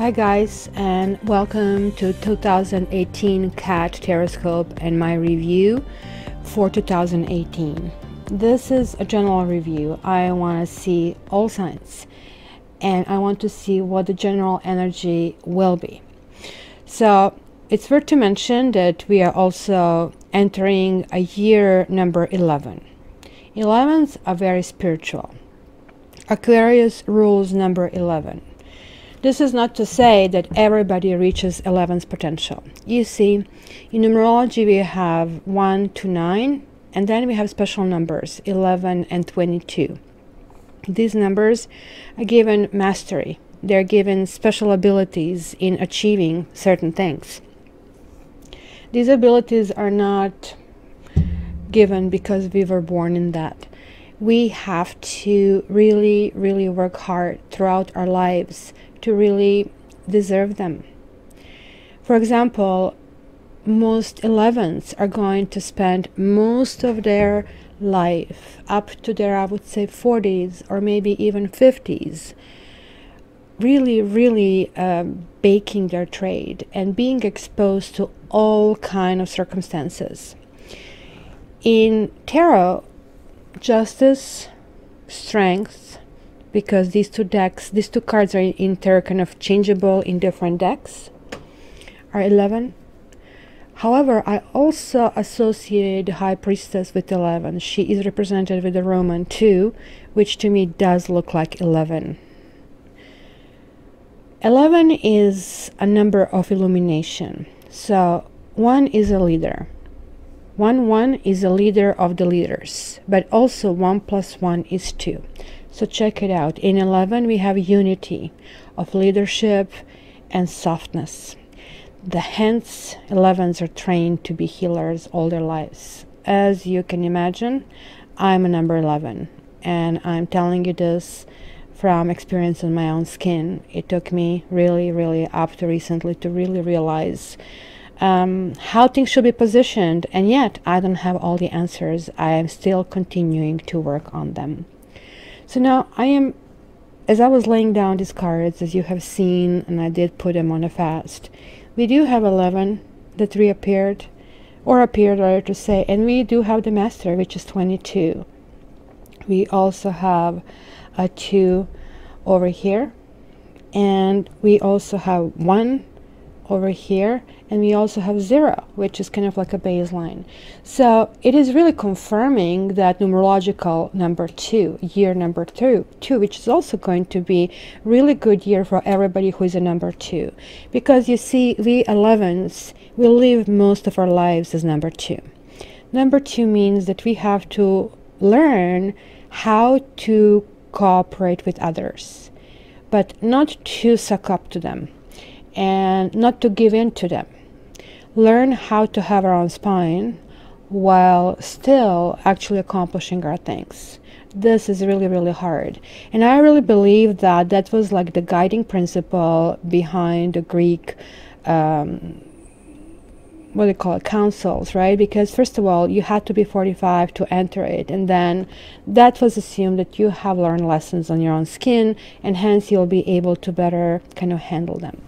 Hi guys, and welcome to 2018 Cat Taroscope and my review for 2018. This is a general review. I want to see all signs and I want to see what the general energy will be. So it's worth to mention that we are also entering a year number 11. 11s are very spiritual. Aquarius rules number 11. This is not to say that everybody reaches 11's potential. You see, in numerology we have 1 to 9, and then we have special numbers 11 and 22. These numbers are given mastery. They're given special abilities in achieving certain things. These abilities are not given because we were born in that. We have to really work hard throughout our lives to really deserve them. For example, most 11s are going to spend most of their life up to their, I would say, 40s or maybe even 50s, really baking their trade and being exposed to all kind of circumstances. In tarot, justice, strength, because these two cards are kind of changeable in different decks, are 11. However, I also associate High Priestess with 11. She is represented with the Roman 2, which to me does look like 11. 11 is a number of illumination. So 1 is a leader. 1 is a leader of the leaders, but also 1 plus 1 is 2. So check it out. In 11 we have unity of leadership and softness. Hence 11s are trained to be healers all their lives. As you can imagine, I'm a number 11, and I'm telling you this from experience on my own skin. It took me really up to recently to really realize how things should be positioned, and yet I don't have all the answers. I am still continuing to work on them. So now as I was laying down these cards, as you have seen, and I did put them on a fast, we do have 11 that reappeared, or appeared rather to say, and we do have the Master, which is 22. We also have a 2 over here, and we also have 1 over here, and we also have 0, which is kind of like a baseline. So it is really confirming that numerological number 2, year number 2, which is also going to be really good year for everybody who is a number 2, because you see, we 11s will live most of our lives as number 2. Number 2 means that we have to learn how to cooperate with others, but not to suck up to them and not to give in to them. Learn how to have our own spine while still actually accomplishing our things. This is really hard, and I really believe that that was like the guiding principle behind the Greek what do you call it, councils, right? Because first of all, you had to be 45 to enter it, and then that was assumed that you have learned lessons on your own skin, and hence you'll be able to better kind of handle them.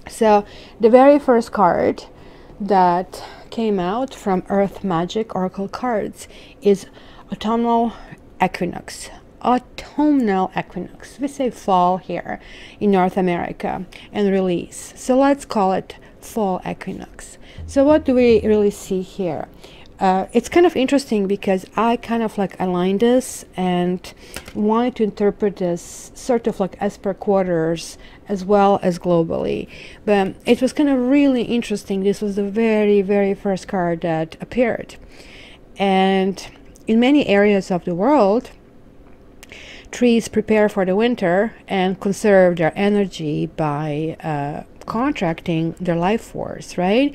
So the very first card that came out from Earth Magic Oracle cards is Autumnal Equinox. Autumnal Equinox. We say fall here in North America, and release. So let's call it Fall Equinox. So what do we really see here? It's kind of interesting because I kind of like aligned this and wanted to interpret this sort of like as per quarters as well as globally. But it was kind of really interesting. This was the very first card that appeared. And in many areas of the world, trees prepare for the winter and conserve their energy by contracting their life force, right?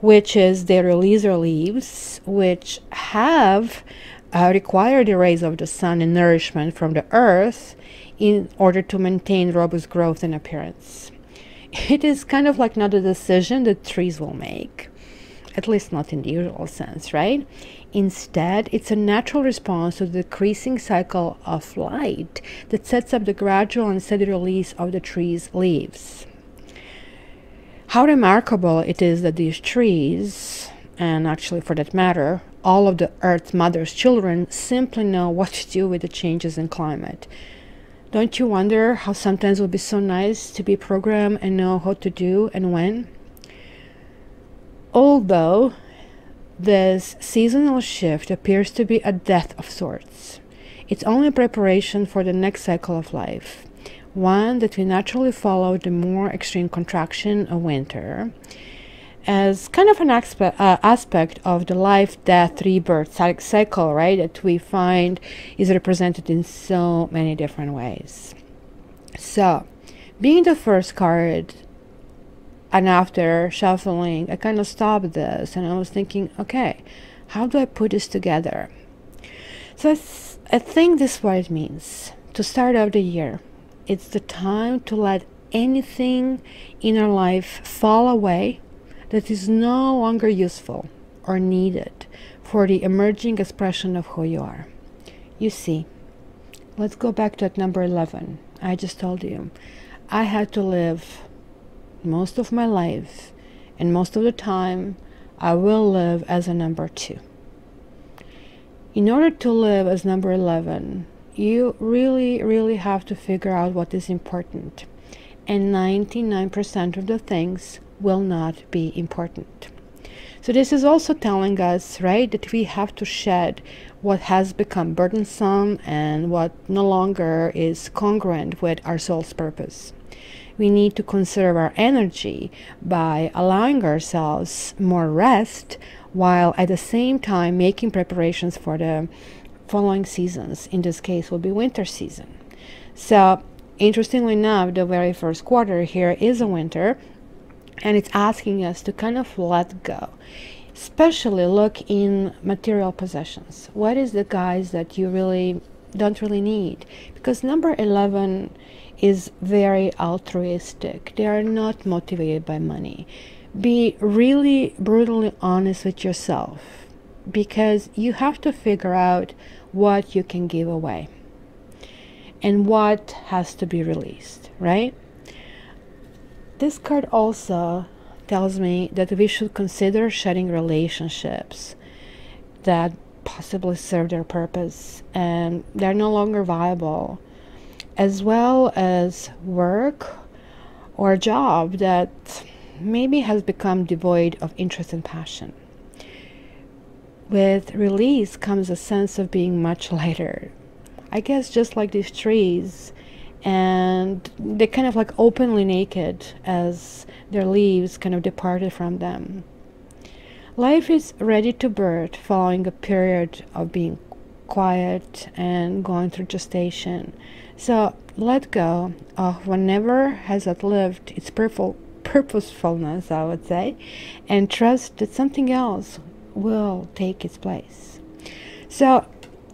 Which is they release their leaves, which have required the rays of the sun and nourishment from the earth in order to maintain robust growth and appearance. It is kind of like not a decision that trees will make, at least not in the usual sense, right? Instead, it's a natural response to the decreasing cycle of light that sets up the gradual and steady release of the tree's leaves. How remarkable it is that these trees, and actually for that matter, all of the Earth Mother's children, simply know what to do with the changes in climate. Don't you wonder how sometimes it would be so nice to be programmed and know how to do and when? Although this seasonal shift appears to be a death of sorts, it's only a preparation for the next cycle of life, one that we naturally follow the more extreme contraction of winter, as kind of an aspect of the life, death, rebirth cycle, right, that we find is represented in so many different ways. So, being the first card, and after shuffling, I kind of stopped this and I was thinking, okay, how do I put this together? So I think this is what it means. To start out the year, it's the time to let anything in our life fall away that is no longer useful or needed for the emerging expression of who you are. You see, let's go back to that number 11. I just told you, I had to live most of my life, and most of the time, I will live as a number 2. In order to live as number 11, you really have to figure out what is important. And 99% of the things will not be important. So this is also telling us, right, that we have to shed what has become burdensome and what no longer is congruent with our soul's purpose. We need to conserve our energy by allowing ourselves more rest, while at the same time making preparations for the following seasons. In this case will be winter season. So interestingly enough, the very first quarter here is a winter, and it's asking us to kind of let go, especially look in material possessions. What is the guys that you don't really need? Because number 11 is very altruistic. They are not motivated by money. Be really brutally honest with yourself, because you have to figure out what you can give away and what has to be released, right? This card also tells me that we should consider shedding relationships that possibly serve their purpose and they're no longer viable, as well as work or a job that maybe has become devoid of interest and passion. With release comes a sense of being much lighter. I guess just like these trees, and they're kind of like openly naked as their leaves kind of departed from them. Life is ready to birth following a period of being quiet and going through gestation. So let go of whatever has outlived its purposefulness, I would say, and trust that something else will take its place. So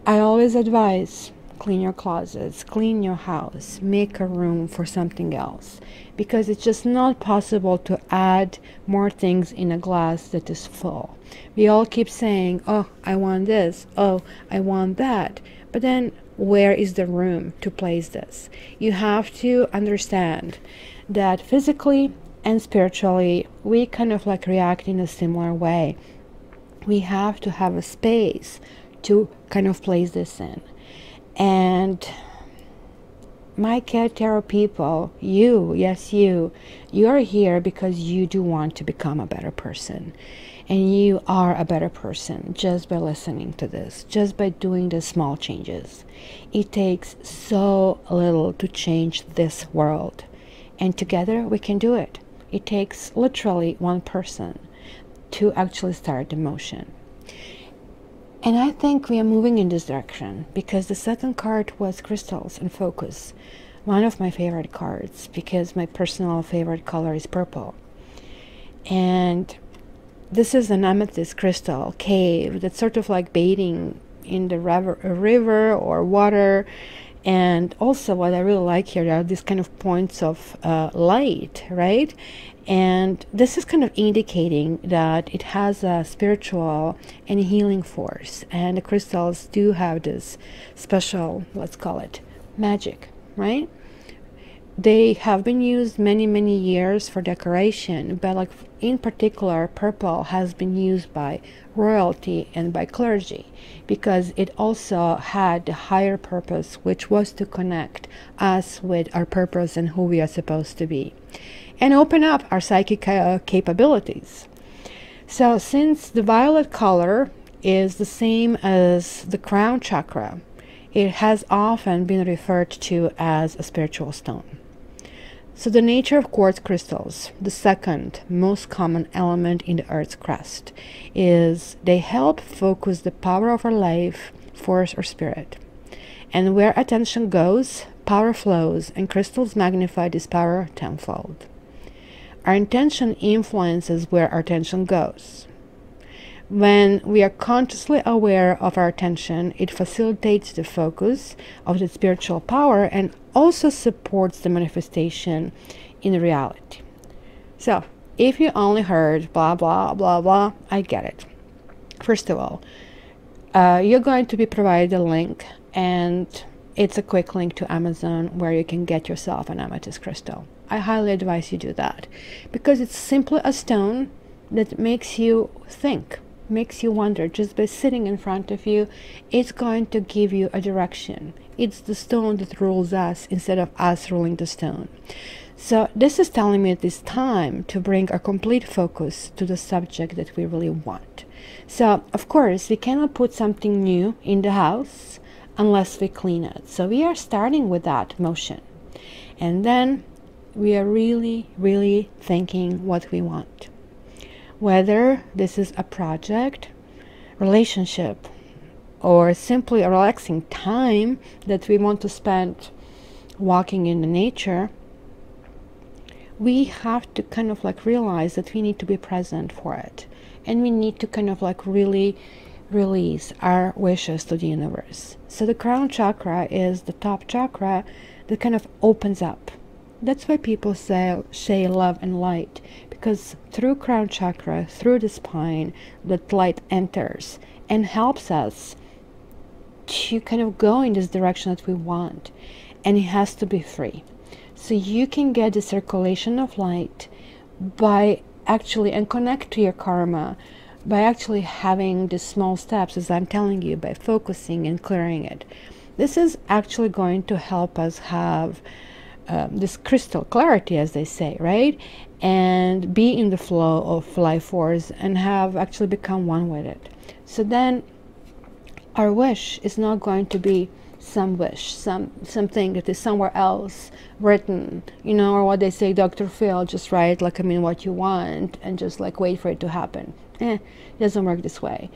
I always advise, clean your closets, clean your house, make a room for something else, because it's just not possible to add more things in a glass that is full. We all keep saying, oh, I want this, oh, I want that, but then where is the room to place this? You have to understand that physically and spiritually we kind of like react in a similar way. We have to have a space to kind of place this in. And my Cat Tarot people, you, yes you are here because you do want to become a better person. And you are a better person just by listening to this, just by doing the small changes. It takes so little to change this world. And together we can do it. It takes literally one person to actually start the motion. And I think we are moving in this direction because the second card was crystals and focus. One of my favorite cards, because my personal favorite color is purple. And this is an amethyst crystal cave that's sort of like bathing in the river or water. And also what I really like here are these kind of points of light, right? And this is kind of indicating that it has a spiritual and healing force. And the crystals do have this special, let's call it, magic, right? they have been used many years for decoration, but like in particular purple has been used by royalty and by clergy because it also had the higher purpose, which was to connect us with our purpose and who we are supposed to be and open up our psychic capabilities. So since the violet color is the same as the crown chakra, it has often been referred to as a spiritual stone. So the nature of quartz crystals, the second most common element in the Earth's crust, is they help focus the power of our life, force, or spirit. And where attention goes, power flows, and crystals magnify this power tenfold. Our intention influences where our attention goes. When we are consciously aware of our attention, it facilitates the focus of the spiritual power and also supports the manifestation in reality. So, if you only heard blah, blah, blah, blah, I get it. First of all, you're going to be provided a link, and it's a quick link to Amazon where you can get yourself an amethyst crystal. I highly advise you do that because it's simply a stone that makes you think, makes you wonder. Just by sitting in front of you, it's going to give you a direction. It's the stone that rules us instead of us ruling the stone. So this is telling me it is time to bring our complete focus to the subject that we really want. So of course we cannot put something new in the house unless we clean it. So we are starting with that motion, and then we are really thinking what we want. Whether this is a project, relationship, or simply a relaxing time that we want to spend walking in the nature, we have to kind of like realize that we need to be present for it. And we need to kind of like really release our wishes to the universe. So the crown chakra is the top chakra that kind of opens up. That's why people say love and light, because through crown chakra, through the spine, that light enters and helps us to kind of go in this direction that we want. And it has to be free. So you can get the circulation of light by actually, and connect to your karma, by actually having the small steps, as I'm telling you, by focusing and clearing it. This is actually going to help us have this crystal clarity, as they say, right? And be in the flow of life force and have actually become one with it. So then our wish is not going to be some wish, something that is somewhere else written, you know, or what they say, Dr. Phil, just write like, what you want and just like wait for it to happen. It doesn't work this way.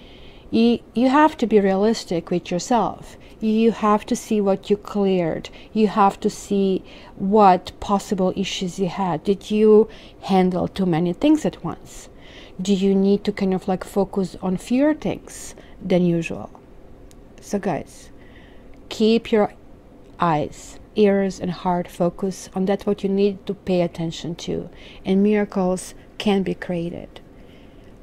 You have to be realistic with yourself. You have to see what you cleared. You have to see what possible issues you had. Did you handle too many things at once? Do you need to kind of like focus on fewer things than usual? So guys, keep your eyes, ears, and heart focused on that what you need to pay attention to, and miracles can be created.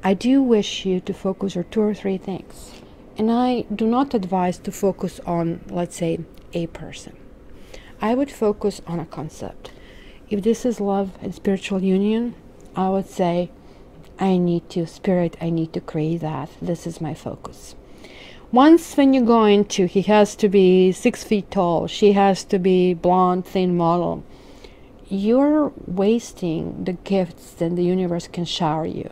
I do wish you to focus on 2 or 3 things. And I do not advise to focus on, let's say, a person. I would focus on a concept. If this is love and spiritual union, I would say, I need to create that. This is my focus. Once when you go into, he has to be 6 feet tall, she has to be blonde, thin model, you're wasting the gifts that the universe can shower you.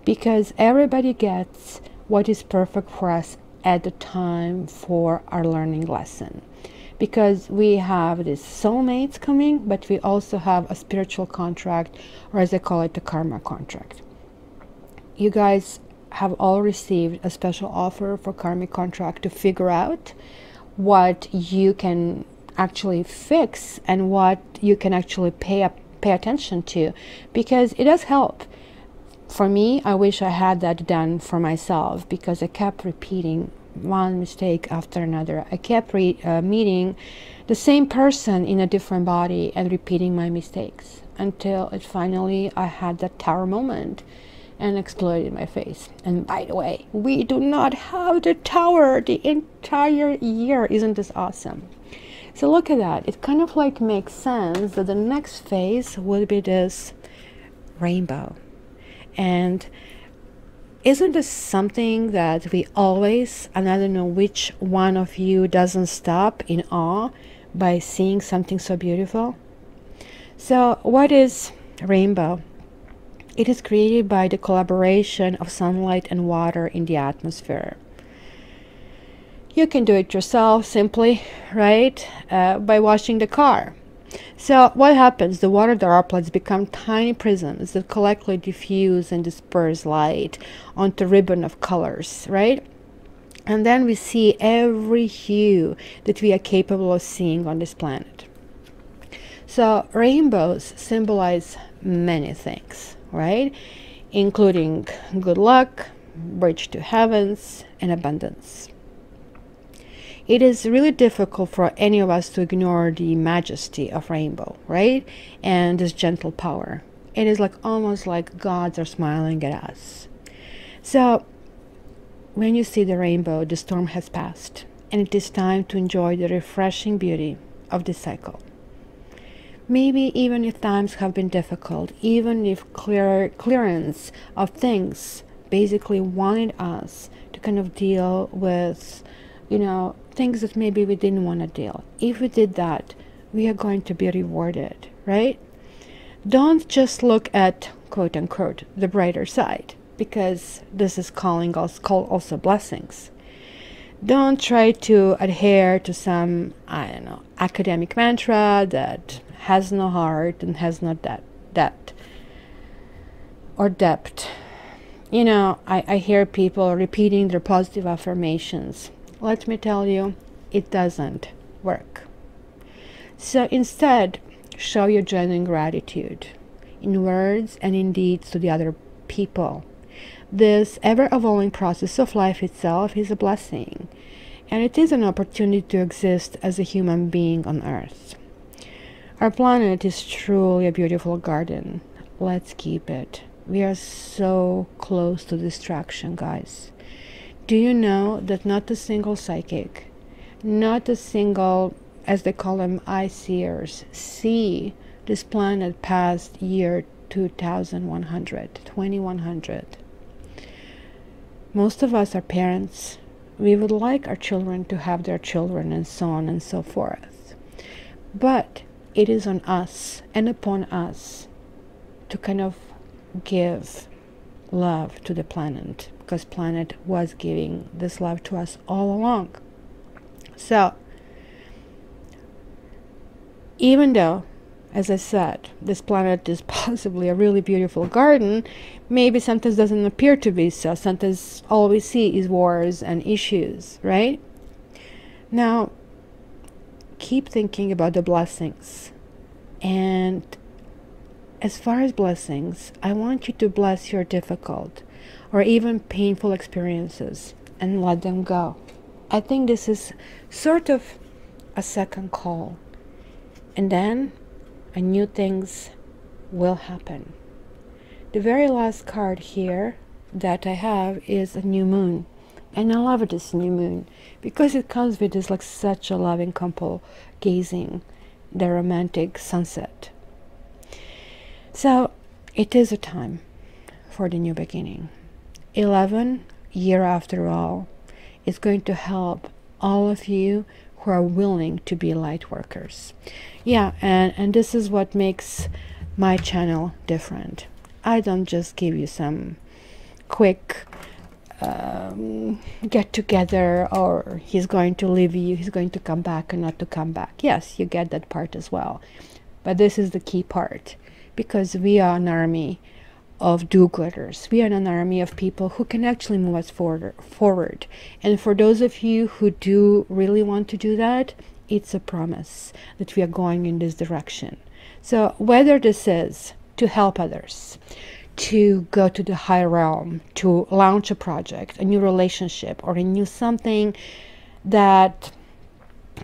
Because everybody gets what is perfect for us at the time for our learning lesson. Because we have these soulmates coming, but we also have a spiritual contract, or as I call it, the karma contract. You guys have all received a special offer for karmic contract to figure out what you can actually fix and what you can actually pay attention to, because it does help. For me, I wish I had that done for myself, because I kept repeating one mistake after another. I kept meeting the same person in a different body and repeating my mistakes until it finally, I had that tower moment and exploded in my face. And by the way, we do not have the tower the entire year. Isn't this awesome? So look at that. It kind of like makes sense that the next phase would be this rainbow. And isn't this something that we always, and I don't know which one of you doesn't stop in awe by seeing something so beautiful? So what is rainbow? It is created by the collaboration of sunlight and water in the atmosphere. You can do it yourself simply, right? By washing the car. So what happens? The water droplets become tiny prisms that collectively diffuse and disperse light onto a ribbon of colors, right? And then we see every hue that we are capable of seeing on this planet. So rainbows symbolize many things, right? Including good luck, bridge to heavens, and abundance. It is really difficult for any of us to ignore the majesty of rainbow, right? And this gentle power. It is like almost like gods are smiling at us. So when you see the rainbow, the storm has passed, and it is time to enjoy the refreshing beauty of this cycle. Maybe even if times have been difficult, even if clearance of things basically wanted us to kind of deal with, you know, things that maybe we didn't want to deal. If we did that, we are going to be rewarded, right? Don't just look at, quote unquote, the brighter side, because this is calling us also blessings. Don't try to adhere to some, I don't know, academic mantra that has no heart and has no depth. You know, I hear people repeating their positive affirmations. Let me tell you, it doesn't work. So instead, show your genuine gratitude in words and in deeds to the other people. This ever-evolving process of life itself is a blessing, and it is an opportunity to exist as a human being on Earth. Our planet is truly a beautiful garden. Let's keep it. We are so close to destruction, guys. Do you know that not a single psychic, not a single, as they call them, eye-seers, see this planet past year 2100? Most of us are parents. We would like our children to have their children and so on and so forth. But it is on us and upon us to kind of give love to the planet, because planet was giving this love to us all along. So even though, as I said, this planet is possibly a really beautiful garden, maybe sometimes doesn't appear to be so. Sometimes all we see is wars and issues, right? Now keep thinking about the blessings. And as far as blessings, I want you to bless your difficult or even painful experiences and let them go. I think this is sort of a second call. And then new things will happen. The very last card here that I have is a new moon. And I love this new moon because it comes with this like such a loving couple gazing the romantic sunset. So it is a time for the new beginning. 11 year after all is going to help all of you who are willing to be light workers. Yeah, and this is what makes my channel different. I don't just give you some quick get together, or he's going to leave you, he's going to come back and not to come back. Yes, you get that part as well. But this is the key part, because we are an army of do-gooders. We are an army of people who can actually move us forward. And for those of you who do really want to do that, it's a promise that we are going in this direction. So whether this is to help others, to go to the higher realm, to launch a project, a new relationship, or a new something that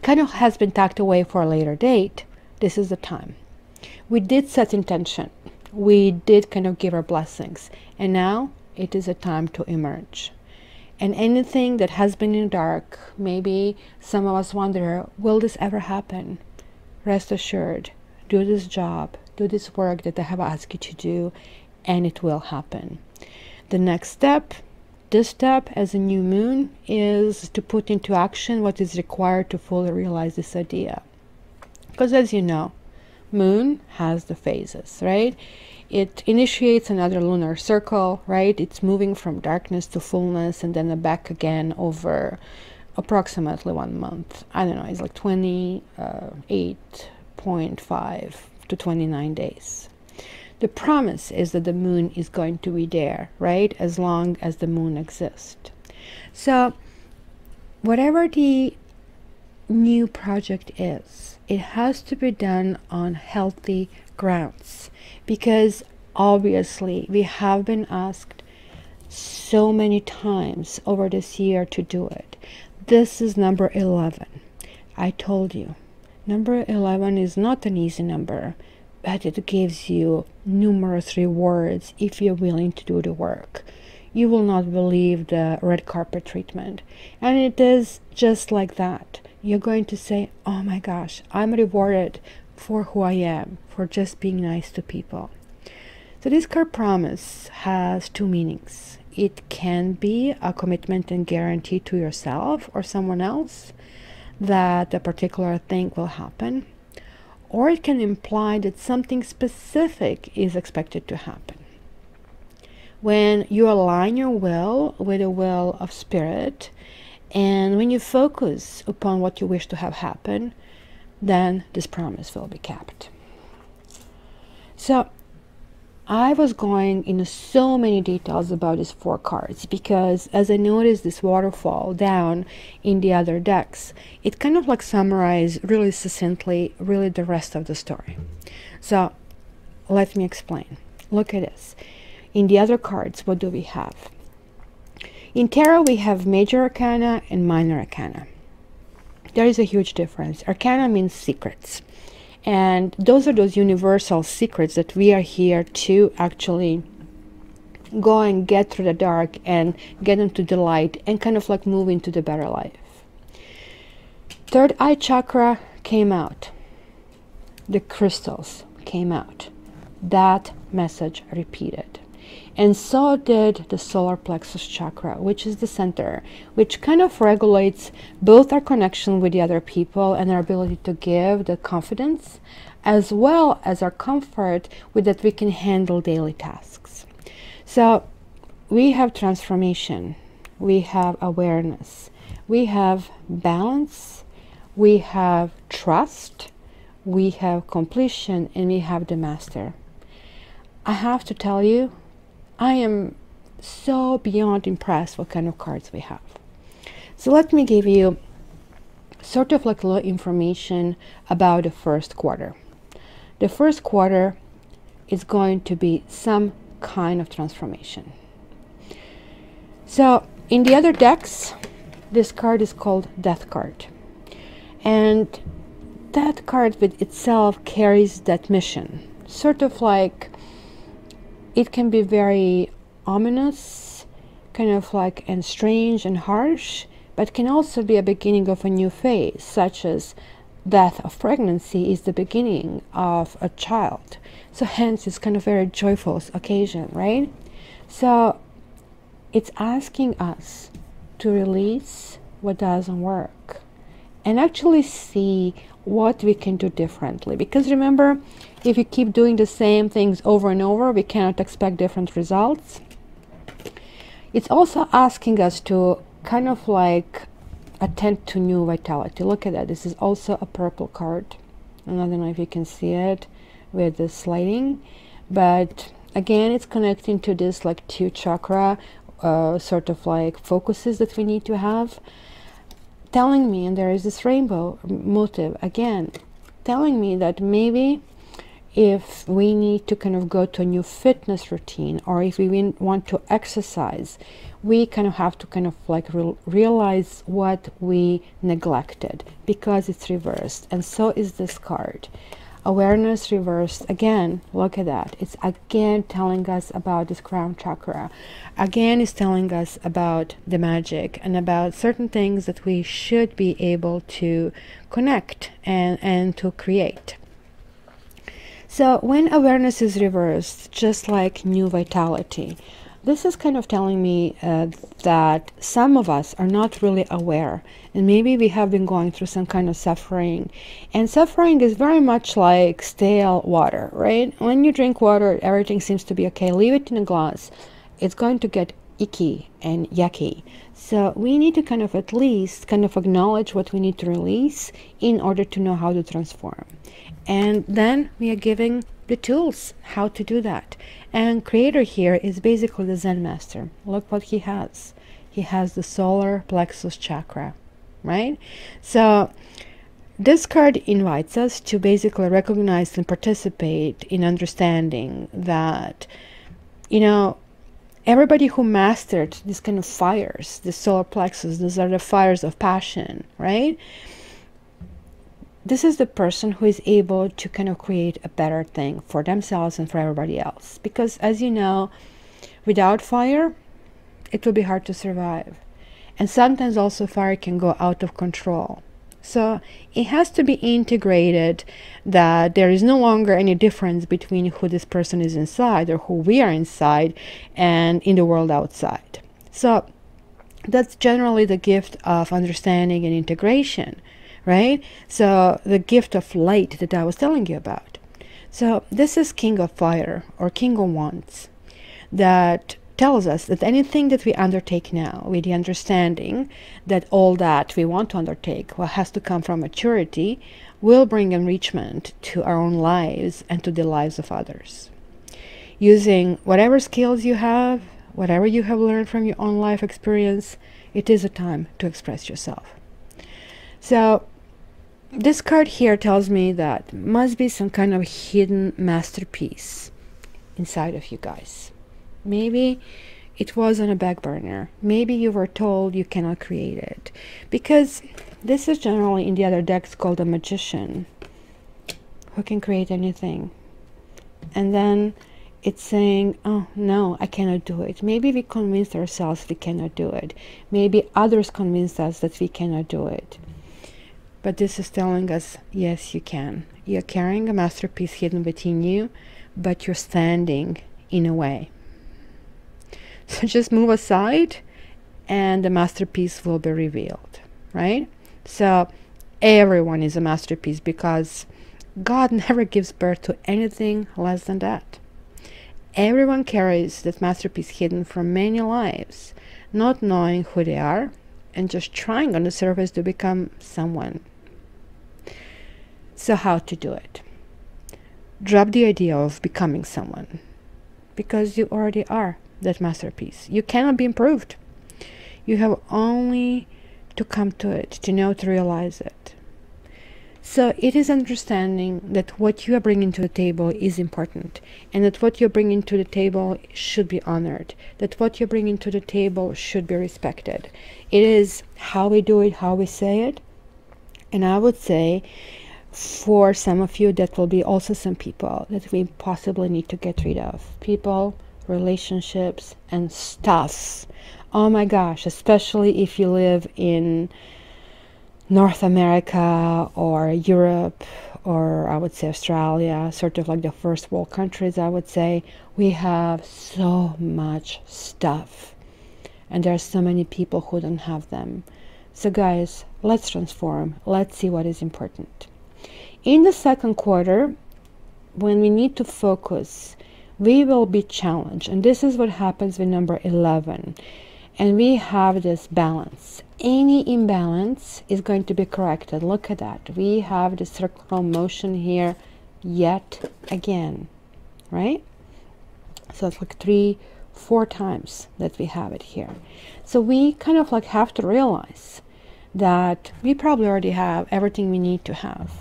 kind of has been tucked away for a later date, this is the time. We did set intention. We did kind of give our blessings. And now it is a time to emerge. And anything that has been in the dark, maybe some of us wonder, will this ever happen? Rest assured, do this job, do this work that I have asked you to do, and it will happen. The next step, this step as a new moon, is to put into action what is required to fully realize this idea. Because as you know, moon has the phases, right? It initiates another lunar circle, right? It's moving from darkness to fullness and then back again over approximately 1 month. I don't know, it's like 28.5 to 29 days. The promise is that the moon is going to be there, right? As long as the moon exists. So whatever the new project is, it has to be done on healthy grounds, because obviously we have been asked so many times over this year to do it. This is number 11. I told you, number 11 is not an easy number, but it gives you numerous rewards if you're willing to do the work. You will not believe the red carpet treatment. And it is just like that. You're going to say, oh my gosh, I'm rewarded for who I am, for just being nice to people. So this card promise has two meanings. It can be a commitment and guarantee to yourself or someone else that a particular thing will happen, or it can imply that something specific is expected to happen. When you align your will with the will of spirit, and when you focus upon what you wish to have happen, then this promise will be kept. So I was going into so many details about these 4 cards because as I noticed this waterfall down in the other decks, it kind of like summarized really succinctly really the rest of the story. So let me explain. Look at this. In the other cards, what do we have? In tarot, we have major arcana and minor arcana. There is a huge difference. Arcana means secrets. And those are those universal secrets that we are here to actually go and get through the dark and get into the light and kind of like move into the better life. Third eye chakra came out. The crystals came out. That message repeated. And so did the solar plexus chakra, which is the center, which kind of regulates both our connection with the other people and our ability to give the confidence, as well as our comfort with that we can handle daily tasks. So we have transformation, we have awareness, we have balance, we have trust, we have completion, and we have the master. I have to tell you, I am so beyond impressed what kind of cards we have. So let me give you sort of like a little information about the first quarter. The first quarter is going to be some kind of transformation. So in the other decks, this card is called Death card. And that card with itself carries that mission. Sort of like it can be very ominous, kind of like and strange and harsh, but can also be a beginning of a new phase, such as death of pregnancy is the beginning of a child. So hence it's kind of very joyful occasion, right? So it's asking us to release what doesn't work and actually see what we can do differently. Because remember, if you keep doing the same things over and over, we cannot expect different results. It's also asking us to kind of like attend to new vitality. Look at that. This is also a purple card. And I don't know if you can see it with the sliding, but again, it's connecting to this like 2 chakra sort of like focuses that we need to have, telling me, and there is this rainbow motive again, telling me that maybe if we need to kind of go to a new fitness routine, or if we want to exercise, we kind of have to kind of like realize what we neglected, because it's reversed. And so is this card. Awareness reversed, again, look at that. It's again telling us about this crown chakra. Again, it's telling us about the magic and about certain things that we should be able to connect and to create. So when awareness is reversed, just like new vitality, this is kind of telling me that some of us are not really aware, and maybe we have been going through some kind of suffering. And suffering is very much like stale water, right? When you drink water, everything seems to be okay. Leave it in a glass, it's going to get icky and yucky. So we need to kind of at least kind of acknowledge what we need to release in order to know how to transform. And then we are giving the tools how to do that. And creator here is basically the Zen master. Look what he has. He has the solar plexus chakra, right? So this card invites us to basically recognize and participate in understanding that, you know, everybody who mastered these kind of fires, the solar plexus, these are the fires of passion, right? This is the person who is able to kind of create a better thing for themselves and for everybody else. Because as you know, without fire, it will be hard to survive. And sometimes also fire can go out of control. So it has to be integrated, that there is no longer any difference between who this person is inside or who we are inside and in the world outside. So that's generally the gift of understanding and integration, right? So the gift of light that I was telling you about. So this is King of Fire or King of Wands, that tells us that anything that we undertake now with the understanding that all that we want to undertake, what has to come from maturity, will bring enrichment to our own lives and to the lives of others. Using whatever skills you have, whatever you have learned from your own life experience, it is a time to express yourself. So this card here tells me that must be some kind of hidden masterpiece inside of you guys. Maybe it was on a back burner. Maybe you were told you cannot create it. Because this is generally in the other decks called a magician, who can create anything. And then it's saying, oh no, I cannot do it. Maybe we convinced ourselves we cannot do it. Maybe others convinced us that we cannot do it. But this is telling us, yes, you can. You're carrying a masterpiece hidden within you, but you're standing in a way. So just move aside and the masterpiece will be revealed, right? So everyone is a masterpiece, because God never gives birth to anything less than that. Everyone carries that masterpiece hidden from many lives, not knowing who they are and just trying on the surface to become someone. So how to do it? Drop the idea of becoming someone, because you already are that masterpiece. You cannot be improved. You have only to come to it, to know, to realize it. So it is understanding that what you are bringing to the table is important, and that what you're bringing to the table should be honored, that what you're bringing to the table should be respected. It is how we do it, how we say it. And I would say for some of you, that will be also some people that we possibly need to get rid of. People, relationships, and stuff. Oh my gosh, especially if you live in North America or Europe, or I would say Australia, sort of like the first world countries, I would say, we have so much stuff. And there are so many people who don't have them. So guys, let's transform. Let's see what is important. In the second quarter, when we need to focus, we will be challenged. And this is what happens with number 11. And we have this balance. Any imbalance is going to be corrected. Look at that. We have the circular motion here yet again, right? So it's like 3-4 times that we have it here. So we kind of like have to realize that we probably already have everything we need to have.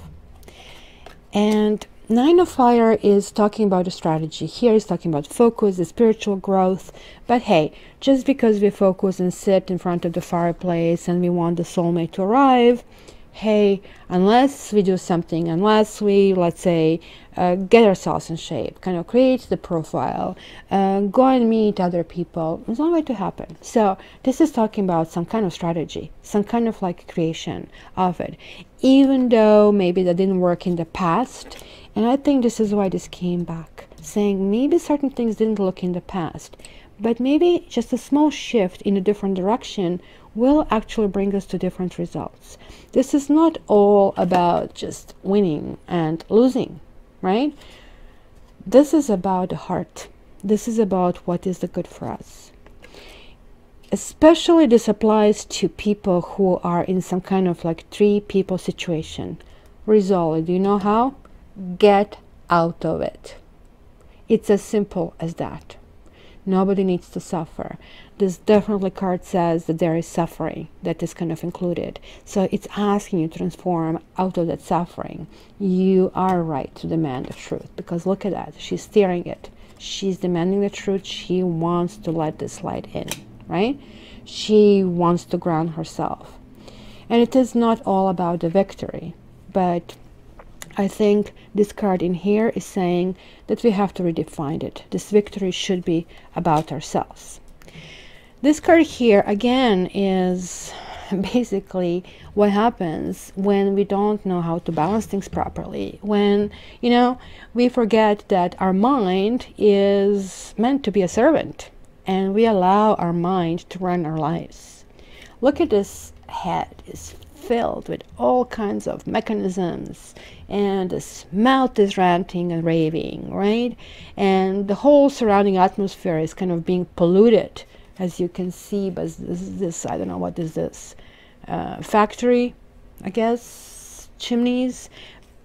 And Nine of Fire is talking about a strategy. Here is talking about focus, the spiritual growth. But hey, just because we focus and sit in front of the fireplace and we want the soulmate to arrive, hey, unless we do something, unless we, let's say, get ourselves in shape, kind of create the profile, go and meet other people, it's not going to happen. So this is talking about some kind of strategy, some kind of like creation of it, even though maybe that didn't work in the past. And I think this is why this came back, saying maybe certain things didn't look in the past, but maybe just a small shift in a different direction will actually bring us to different results. This is not all about just winning and losing, right? This is about the heart. This is about what is the good for us. Especially this applies to people who are in some kind of like 3 people situation. Resolve it. Do you know how? Get out of it. It's as simple as that. Nobody needs to suffer. This definitely card says that there is suffering that is kind of included. So it's asking you to transform out of that suffering. You are right to demand the truth, because look at that. She's steering it. She's demanding the truth. She wants to let this light in, right? She wants to ground herself. And it is not all about the victory, but I think this card in here is saying that we have to redefine it. This victory should be about ourselves. This card here, again, is basically what happens when we don't know how to balance things properly. When, you know, we forget that our mind is meant to be a servant, and we allow our mind to run our lives. Look at this head. It's filled with all kinds of mechanisms, and this mouth is ranting and raving, right? And the whole surrounding atmosphere is kind of being polluted, as you can see. But this I don't know, what is this, factory, I guess, chimneys,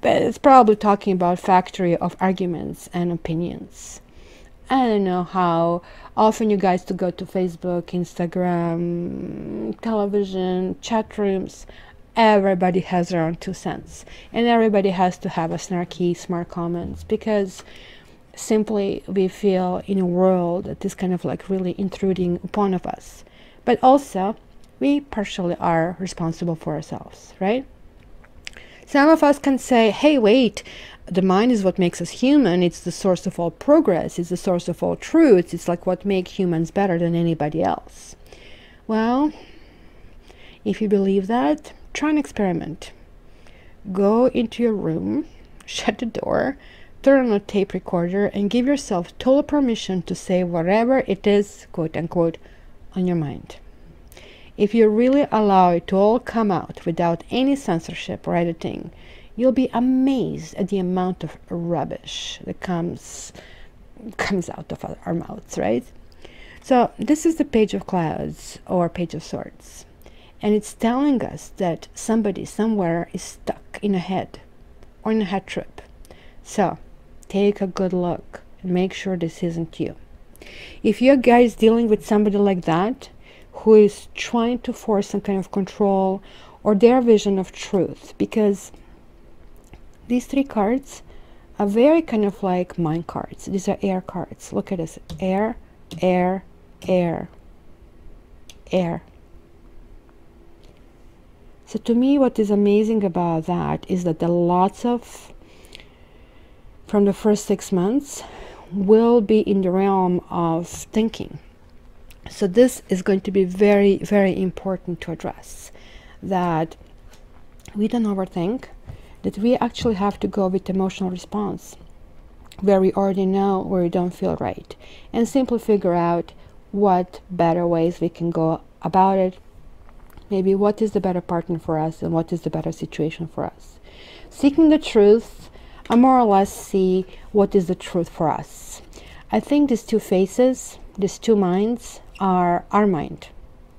but it's probably talking about factory of arguments and opinions. I don't know how often you guys to go to Facebook, Instagram, television, chat rooms. Everybody has their own 2 cents, and everybody has to have a snarky, smart comments, because simply we feel in a world that is kind of like really intruding upon of us. But also we partially are responsible for ourselves, right? Some of us can say, hey, wait, the mind is what makes us human. It's the source of all progress. It's the source of all truths. It's like what makes humans better than anybody else. Well, if you believe that, try an experiment. Go into your room, shut the door, turn on a tape recorder, and give yourself total permission to say whatever it is, quote unquote, on your mind. If you really allow it to all come out without any censorship or editing, you'll be amazed at the amount of rubbish that comes out of our mouths, right? So this is the Page of Clouds, or Page of Swords. And it's telling us that somebody somewhere is stuck in a head, or in a head trip. So take a good look and make sure this isn't you. If you're guys dealing with somebody like that, who is trying to force some kind of control or their vision of truth, because these 3 cards are very kind of like mind cards. These are air cards. Look at this. Air, air, air, air. So to me, what is amazing about that is that the lots of, from the first 6 months, will be in the realm of thinking. So this is going to be very, very important to address, that we don't overthink, that we actually have to go with emotional response, where we already know where we don't feel right, and simply figure out what better ways we can go about it. Maybe what is the better partner for us, and what is the better situation for us. Seeking the truth, I more or less see what is the truth for us. I think these 2 faces, these 2 minds, are our mind,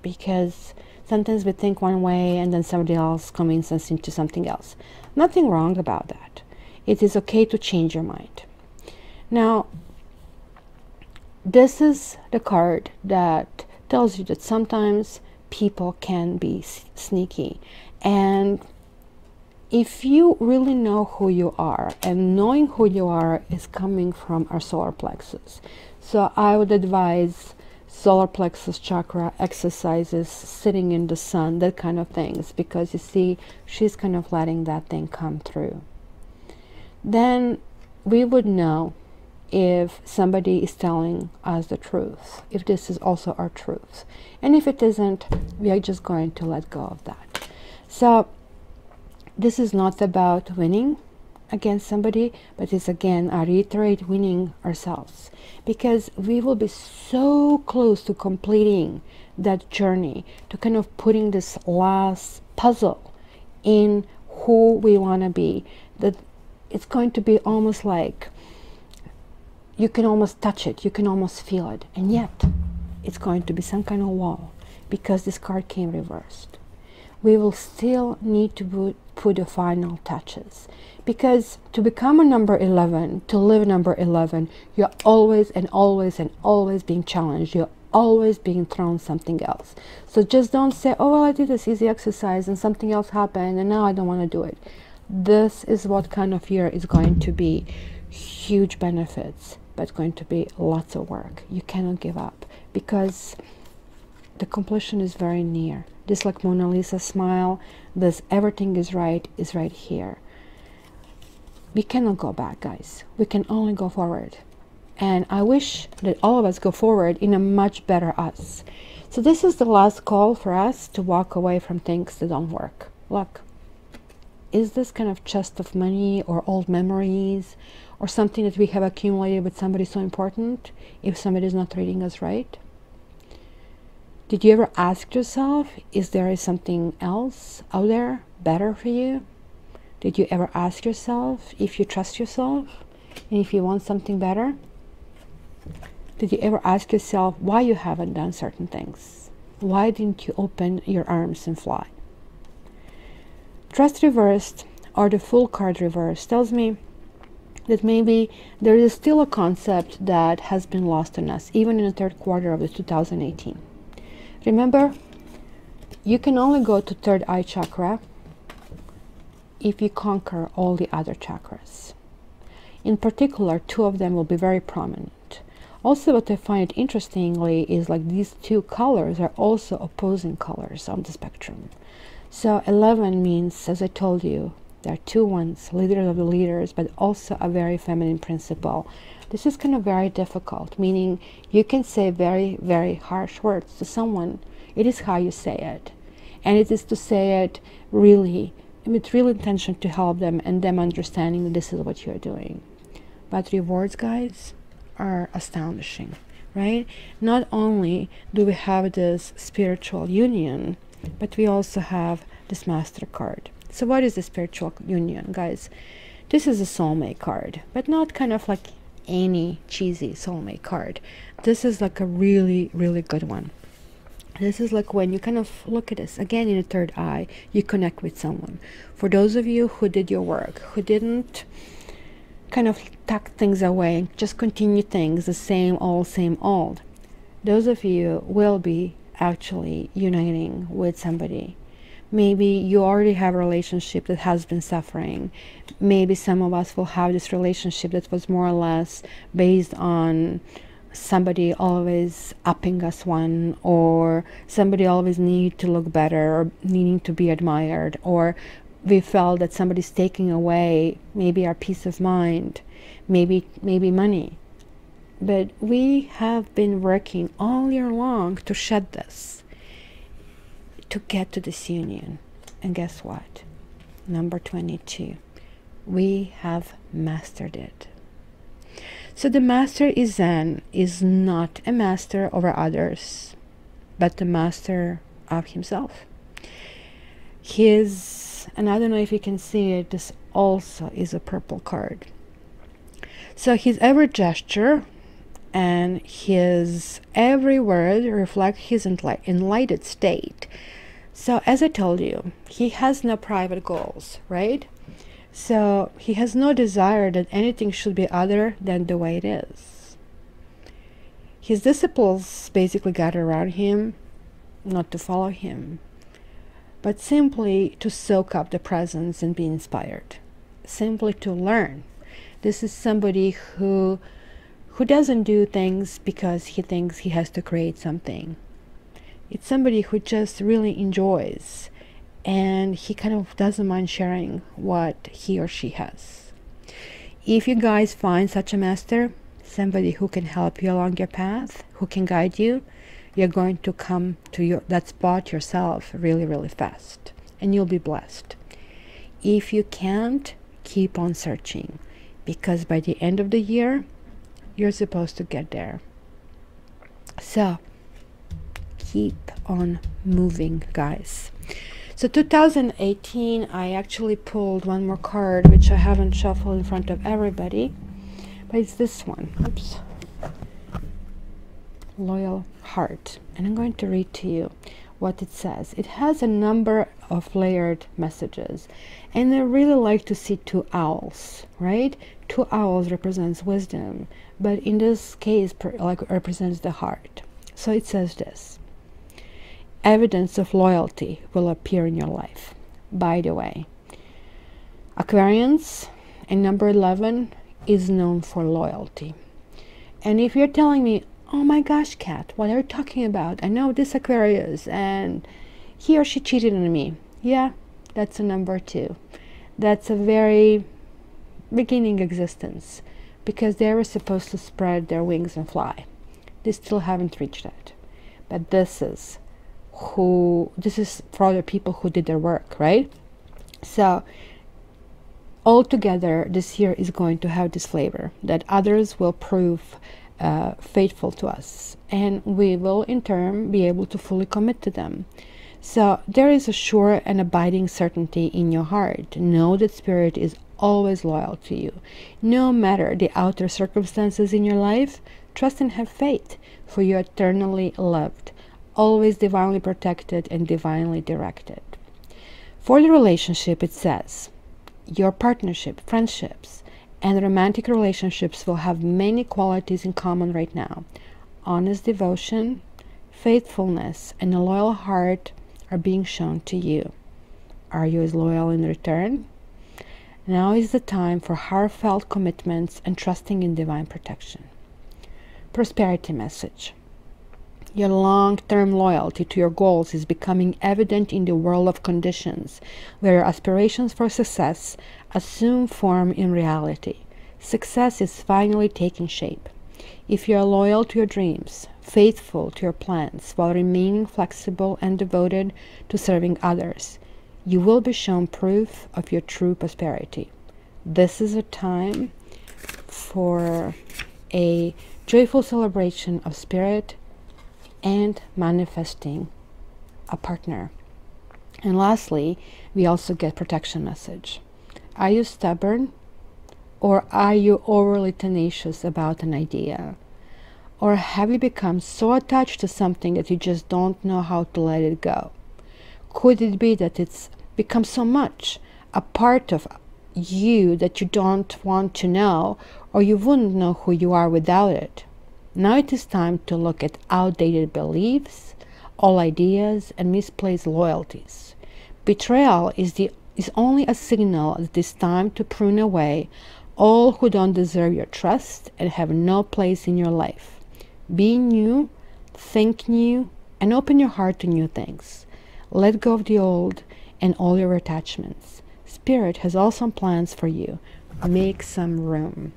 because sometimes we think one way and then somebody else convinces us into something else. Nothing wrong about that. It is okay to change your mind. Now, this is the card that tells you that sometimes people can be sneaky, and if you really know who you are, and knowing who you are is coming from our solar plexus, so I would advise solar plexus chakra exercises, sitting in the sun, that kind of things, because you see, she's kind of letting that thing come through. Then we would know if somebody is telling us the truth, if this is also our truth. And if it isn't, we are just going to let go of that. So this is not about winning against somebody, but it's, again, I reiterate, winning ourselves, because we will be so close to completing that journey, to kind of putting this last puzzle in who we want to be, that it's going to be almost like you can almost touch it, you can almost feel it, and yet it's going to be some kind of wall, because this card came reversed. We will still need to put the final touches, because to become a number 11, to live number 11, you're always and always and always being challenged. You're always being thrown something else. So just don't say, oh, well, I did this easy exercise and something else happened and now I don't want to do it. This is what kind of year is going to be. Huge benefits, but going to be lots of work. You cannot give up, because the completion is very near. This like Mona Lisa smile, this everything is right here. We cannot go back, guys. We can only go forward. And I wish that all of us go forward in a much better us. So this is the last call for us to walk away from things that don't work. Look, is this kind of chest of money or old memories or something that we have accumulated with somebody so important if somebody is not treating us right? Did you ever ask yourself, is there something else out there better for you? Did you ever ask yourself if you trust yourself and if you want something better? Did you ever ask yourself why you haven't done certain things? Why didn't you open your arms and fly? Trust reversed, or the Fool card reversed, tells me that maybe there is still a concept that has been lost on us, even in the third quarter of the 2018. Remember, you can only go to third eye chakra if you conquer all the other chakras. In particular, two of them will be very prominent. Also, what I find interestingly is like these two colors are also opposing colors on the spectrum. So 11 means, as I told you, there are two ones, leaders of the leaders, but also a very feminine principle. This is kind of very difficult, meaning you can say very, very harsh words to someone. It is how you say it. And it is to say it really, with real intention to help them and them understanding that this is what you're doing. But rewards, guys, are astonishing, right? Not only do we have this spiritual union, but we also have this Master card. So what is the spiritual union, guys? This is a soulmate card, but not kind of like any cheesy soulmate card. This is like a really, really good one. This is like when you kind of look at this again in the third eye, you connect with someone. For those of you who did your work, who didn't kind of tuck things away, just continue things the same old, those of you will be actually uniting with somebody. Maybe you already have a relationship that has been suffering. Maybe some of us will have this relationship that was more or less based on somebody always upping us one, or somebody always needing to look better or needing to be admired, or we felt that somebody's taking away maybe our peace of mind, maybe money. But we have been working all year long to shed this, to get to this union. And guess what? Number 22. We have mastered it. So the master is Zen, is not a master over others, but the master of himself. And I don't know if you can see it, this also is a purple card. So his every gesture and his every word reflect his enlightened state. So as I told you, he has no private goals, right? So he has no desire that anything should be other than the way it is. His disciples basically gather around him, not to follow him, but simply to soak up the presence and be inspired, simply to learn. This is somebody who who doesn't do things because he thinks he has to create something. It's somebody who just really enjoys, and he kind of doesn't mind sharing what he or she has. If you guys find such a master, somebody who can help you along your path, who can guide you, you're going to come to that spot yourself really, really fast, and you'll be blessed. If you can't, keep on searching, because by the end of the year, you're supposed to get there. So keep on moving, guys. So 2018, I actually pulled one more card, which I haven't shuffled in front of everybody, but it's this one. Oops. Loyal Heart. And I'm going to read to you what it says. It has a number of layered messages, and I really like to see two owls, right? Two owls represents wisdom, but in this case represents the heart. So it says this: evidence of loyalty will appear in your life. By the way, Aquarians and number 11 is known for loyalty. And if you're telling me, oh my gosh, Kat, what are you talking about? I know this Aquarius and he or she cheated on me. Yeah, that's a number 2. That's a very beginning existence, because they were supposed to spread their wings and fly. They still haven't reached that. But this is for other people who did their work, right? So altogether, this year is going to have this flavor that others will prove faithful to us, and we will in turn be able to fully commit to them. So there is a sure and abiding certainty in your heart. Know that Spirit is always loyal to you. No matter the outer circumstances in your life, trust and have faith, for you are eternally loved, always divinely protected and divinely directed. For the relationship, it says, your partnership, friendships, and romantic relationships will have many qualities in common right now. Honest devotion, faithfulness, and a loyal heart are being shown to you. Are you as loyal in return? Now is the time for heartfelt commitments and trusting in divine protection. Prosperity message. Your long-term loyalty to your goals is becoming evident in the world of conditions, where your aspirations for success assume form in reality. Success is finally taking shape. If you are loyal to your dreams, faithful to your plans, while remaining flexible and devoted to serving others, you will be shown proof of your true prosperity. This is a time for a joyful celebration of Spirit and manifesting a partner. And lastly, we also get protection message. Are you stubborn, or are you overly tenacious about an idea? Or have you become so attached to something that you just don't know how to let it go? Could it be that it's become so much a part of you that you don't want to know, or you wouldn't know who you are without it? Now it is time to look at outdated beliefs, old ideas, and misplaced loyalties. Betrayal is only a signal that it is time to prune away all who don't deserve your trust and have no place in your life. Be new, think new, and open your heart to new things. Let go of the old and all your attachments. Spirit has awesome plans for you. Make some room.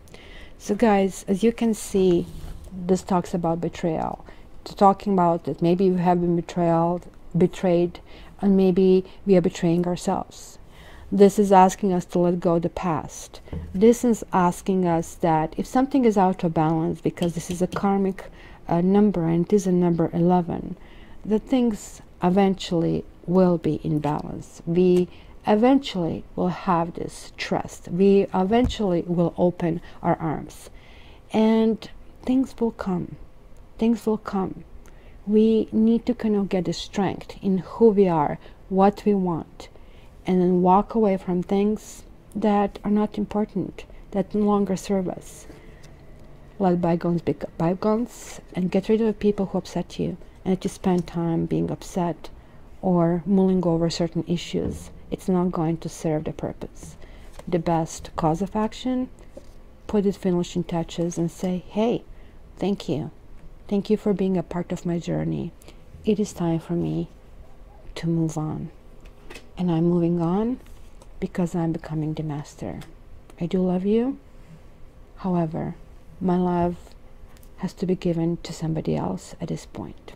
So guys, as you can see, this talks about betrayal. It's talking about that maybe we have been betrayed, and maybe we are betraying ourselves. This is asking us to let go of the past. This is asking us that if something is out of balance, because this is a karmic number and it is a number 11, that things eventually will be in balance. We eventually will have this trust. We eventually will open our arms, and things will come. Things will come. We need to kind of get the strength in who we are, what we want, and then walk away from things that are not important, that no longer serve us. Let bygones be bygones, and get rid of the people who upset you. And if you spend time being upset or mulling over certain issues, it's not going to serve the purpose. The best cause of action, put its finishing touches and say, hey, Thank you. Thank you for being a part of my journey. It is time for me to move on. And I'm moving on because I'm becoming the master. I do love you. However, my love has to be given to somebody else at this point.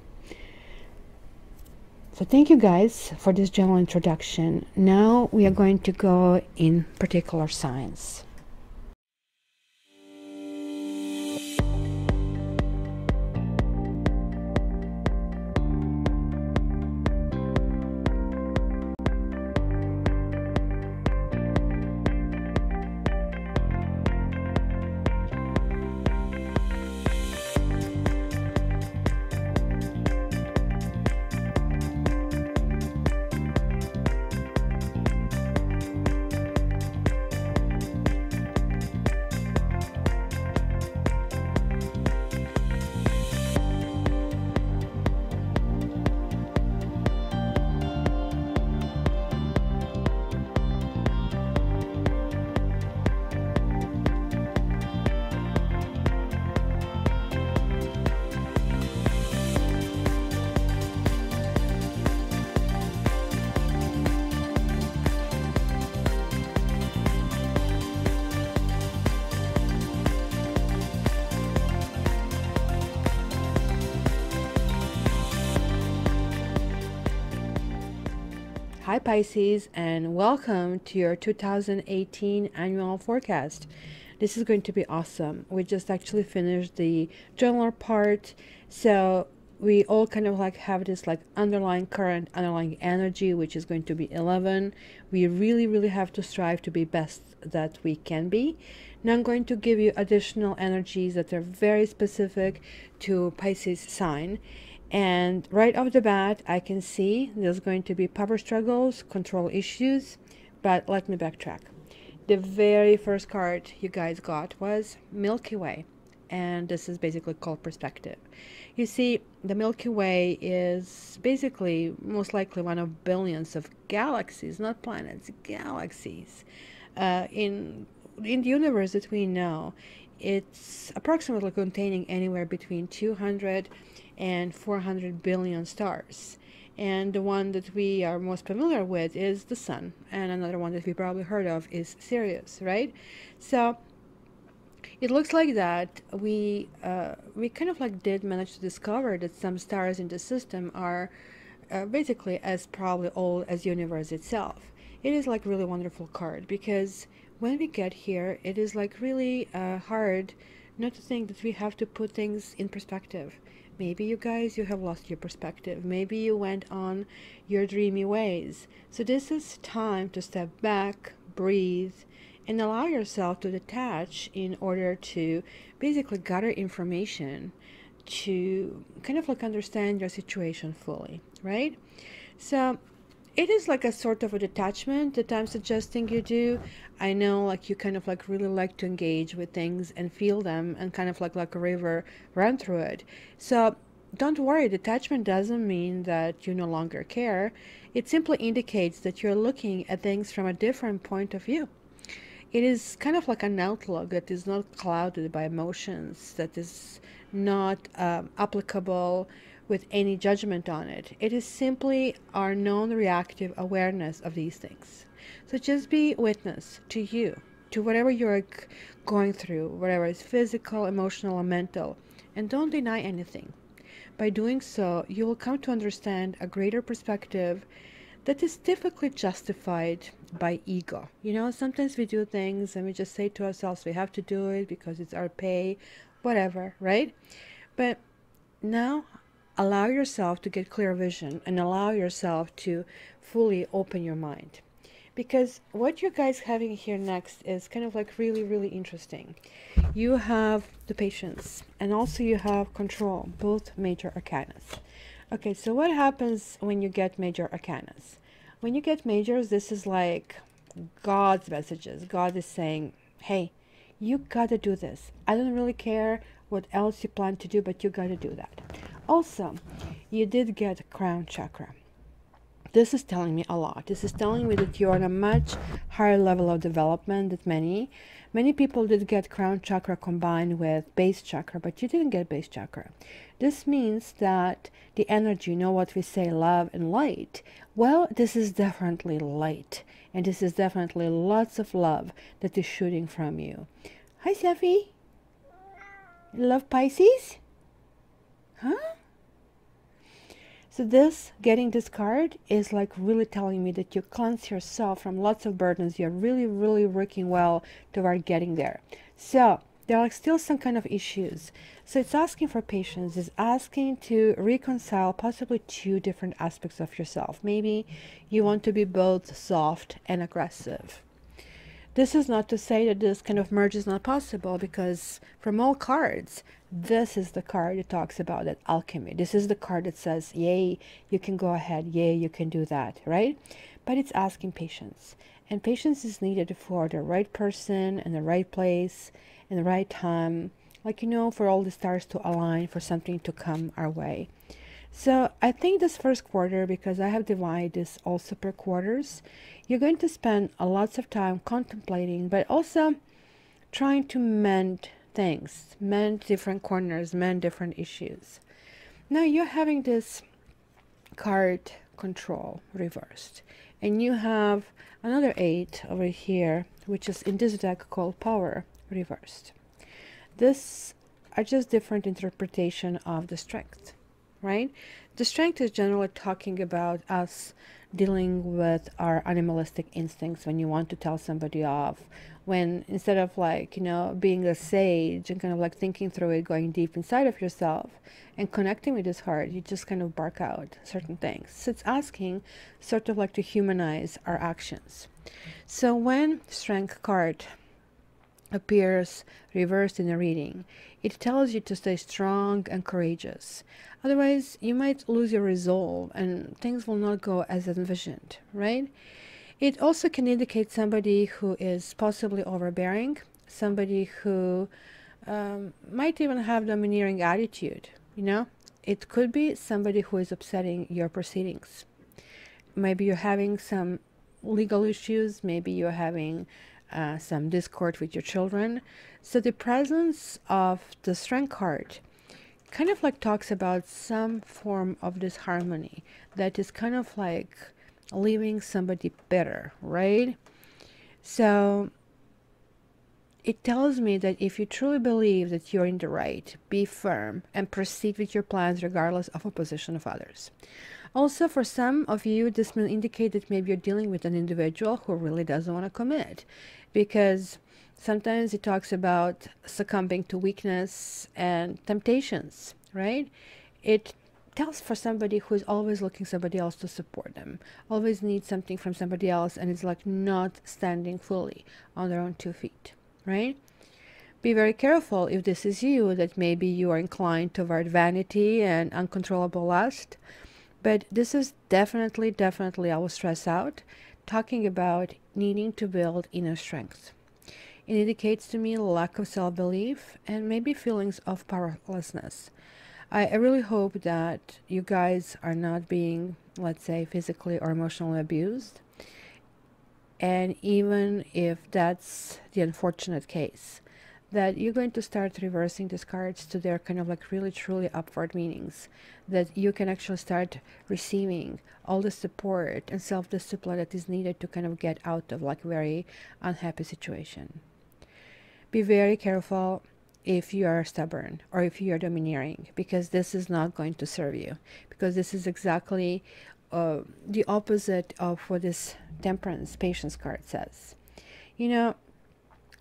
So thank you guys for this general introduction. Now we are going to go in particular signs. Hi Pisces, and welcome to your 2018 annual forecast. This is going to be awesome. We just actually finished the journal part, so we all kind of like have this like underlying current, underlying energy, which is going to be 11. We really have to strive to be best that we can be. Now I'm going to give you additional energies that are very specific to Pisces sign. And right off the bat, I can see there's going to be power struggles, control issues, but let me backtrack. The very first card you guys got was Milky Way, and this is basically called perspective. You see, the Milky Way is basically most likely one of billions of galaxies, not planets, galaxies in the universe that we know. It's approximately containing anywhere between 200 and 400 billion stars, and the one that we are most familiar with is the sun, and another one that we probably heard of is Sirius, right? So it looks like that we kind of like did manage to discover that some stars in the system are basically as probably old as universe itself. It is like really wonderful card, because when we get here, it is like really hard not to think that we have to put things in perspective. Maybe you guys, you have lost your perspective. Maybe you went on your dreamy ways. So this is time to step back, breathe, and allow yourself to detach in order to basically gather information to kind of like understand your situation fully, right? So it is like a sort of a detachment that I'm suggesting you do. I know like you kind of like really like to engage with things and feel them and kind of like a river run through it. So don't worry, detachment doesn't mean that you no longer care. It simply indicates that you're looking at things from a different point of view. It is kind of like an outlook that is not clouded by emotions, that is not applicable with any judgment on it. It is simply our non-reactive awareness of these things. So just be witness to you, to whatever you're going through, whatever is physical, emotional, or mental, and don't deny anything. By doing so, you will come to understand a greater perspective that is typically justified by ego. You know, sometimes we do things and we just say to ourselves, we have to do it because it's our pay, whatever, right? But now allow yourself to get clear vision and allow yourself to fully open your mind. Because what you guys having here next is kind of like really interesting. You have the patience and also you have control, both major arcanas. Okay, so what happens when you get major arcanas? When you get majors, this is like God's messages. God is saying, hey, you gotta do this. I don't really care what else you plan to do, but you gotta do that. Also, you did get crown chakra. This is telling me a lot. This is telling me that you're on a much higher level of development than many people did get crown chakra combined with base chakra, but you didn't get base chakra. This means that the energy, you know what we say, love and light. Well, this is definitely light, and this is definitely lots of love that is shooting from you. Hi, Steffi. You love Pisces? Huh? So this, getting this card is like really telling me that you cleanse yourself from lots of burdens. You're really, really working well toward getting there. So there are still some kind of issues. So it's asking for patience. It's asking to reconcile possibly two different aspects of yourself. Maybe you want to be both soft and aggressive. This is not to say that this kind of merge is not possible, because from all cards, this is the card that talks about that alchemy. This is the card that says, yay, you can go ahead. Yay, you can do that, right? But it's asking patience. And patience is needed for the right person in the right place in the right time. Like, you know, for all the stars to align, for something to come our way. So I think this first quarter, because I have divided this also per quarters, you're going to spend lots of time contemplating, but also trying to mend things, mend different corners, mend different issues. Now you're having this card control reversed, and you have another 8 over here, which is in this deck called power reversed. This are just different interpretation of the strength. Right? The strength is generally talking about us dealing with our animalistic instincts when you want to tell somebody off, when instead of like, you know, being a sage and kind of like thinking through it, going deep inside of yourself and connecting with this heart, you just kind of bark out certain things. So it's asking sort of like to humanize our actions. So when strength card appears reversed in a reading, it tells you to stay strong and courageous. Otherwise, you might lose your resolve and things will not go as envisioned, right? It also can indicate somebody who is possibly overbearing, somebody who might even have domineering attitude, you know? It could be somebody who is upsetting your proceedings. Maybe you're having some legal issues, maybe you're having some discord with your children. So the presence of the strength card kind of like talks about some form of disharmony that is kind of like leaving somebody bitter, right? So it tells me that if you truly believe that you're in the right, be firm and proceed with your plans regardless of opposition of others. Also, for some of you, this may indicate that maybe you're dealing with an individual who really doesn't want to commit, because sometimes it talks about succumbing to weakness and temptations, right? It tells for somebody who is always looking somebody else to support them, always needs something from somebody else, and is like not standing fully on their own 2 feet, right? Be very careful if this is you, that maybe you are inclined toward vanity and uncontrollable lust. But this is definitely, I will stress out, talking about needing to build inner strength. It indicates to me lack of self-belief and maybe feelings of powerlessness. I really hope that you guys are not being, let's say, physically or emotionally abused. And even if that's the unfortunate case, that you're going to start reversing these cards to their kind of like really truly upward meanings, that you can actually start receiving all the support and self-discipline that is needed to kind of get out of like very unhappy situation. Be very careful if you are stubborn or if you are domineering, because this is not going to serve you, because this is exactly the opposite of what this temperance patience card says. You know,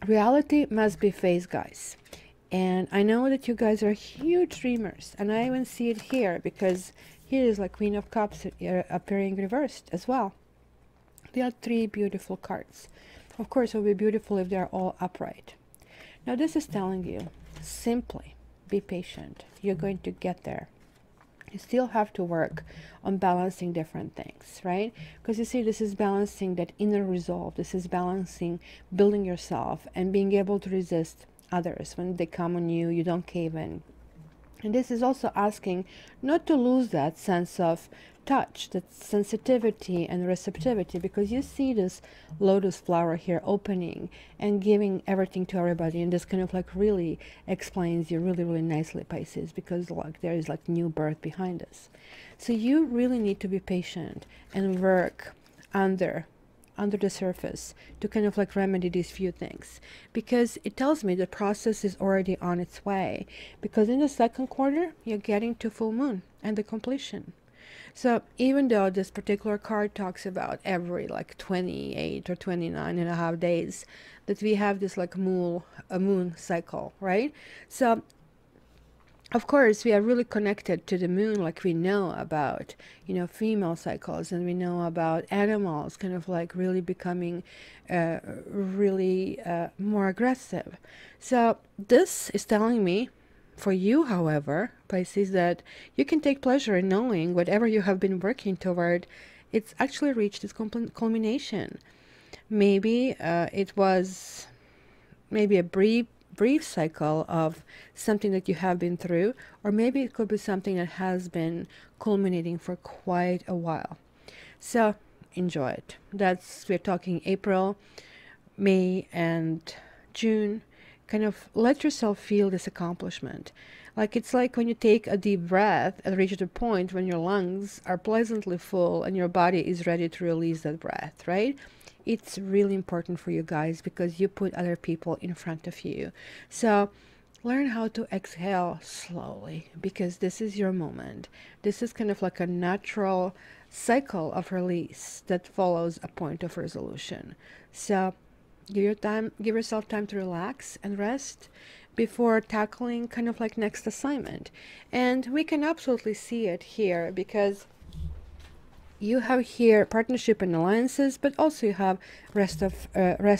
reality must be faced, guys. And I know that you guys are huge dreamers, and I even see it here, because here is like Queen of Cups appearing reversed as well. They are 3 beautiful cards. Of course, it will be beautiful if they are all upright. Now this is telling you, simply be patient. You're going to get there. You still have to work on balancing different things, right? Because you see, this is balancing that inner resolve. This is balancing building yourself and being able to resist others. When they come on you, you don't cave in. And this is also asking not to lose that sense of touch, that sensitivity and receptivity, because you see this lotus flower here opening and giving everything to everybody, and this kind of like really explains you really, really nicely, Pisces, because like there is like new birth behind us. So you really need to be patient and work under the surface to kind of like remedy these few things, because it tells me the process is already on its way, because in the second quarter you're getting to full moon and the completion. So even though this particular card talks about every like 28 or 29 and a half days that we have this like a moon cycle, right? So of course, we are really connected to the moon, like we know about, you know, female cycles, and we know about animals kind of like really becoming really more aggressive. So this is telling me, for you, however, Pisces, that you can take pleasure in knowing whatever you have been working toward, it's actually reached its culmination. Maybe it was maybe a brief cycle of something that you have been through, or maybe it could be something that has been culminating for quite a while. So enjoy it. We're talking April, May, and June. Kind of let yourself feel this accomplishment. Like it's like when you take a deep breath and reach a point when your lungs are pleasantly full and your body is ready to release that breath, right? It's really important for you guys, because you put other people in front of you. So learn how to exhale slowly, because this is your moment. This is kind of like a natural cycle of release that follows a point of resolution. So give yourself time to relax and rest before tackling kind of like next assignment. And we can absolutely see it here, because you have here partnership and alliances, but also you have rest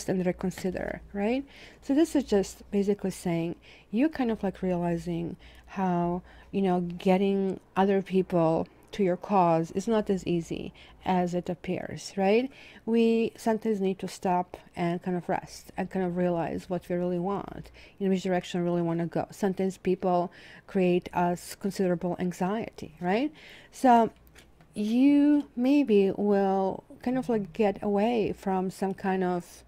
and reconsider, right? So this is just basically saying you kind of like realizing how, you know, getting other people to your cause is not as easy as it appears, right? We sometimes need to stop and kind of rest and kind of realize what we really want, in which direction we really want to go. Sometimes people create us considerable anxiety, right? So you maybe will kind of like get away from some kind of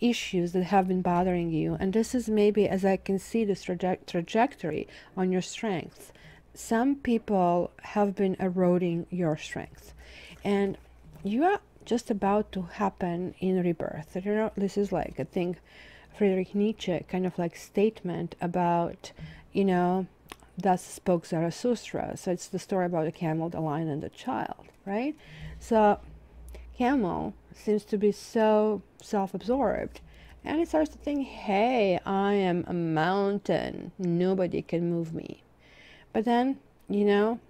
issues that have been bothering you. And this is maybe, as I can see this trajectory on your strength, some people have been eroding your strength, and you are just about to happen in rebirth. You know, this is like, I think, Friedrich Nietzsche kind of like statement about, you know, thus spoke Zarathustra. So it's the story about the camel, the lion, and the child, right? So camel seems to be so self-absorbed, and it starts to think, hey, I am a mountain, nobody can move me. But then, you know,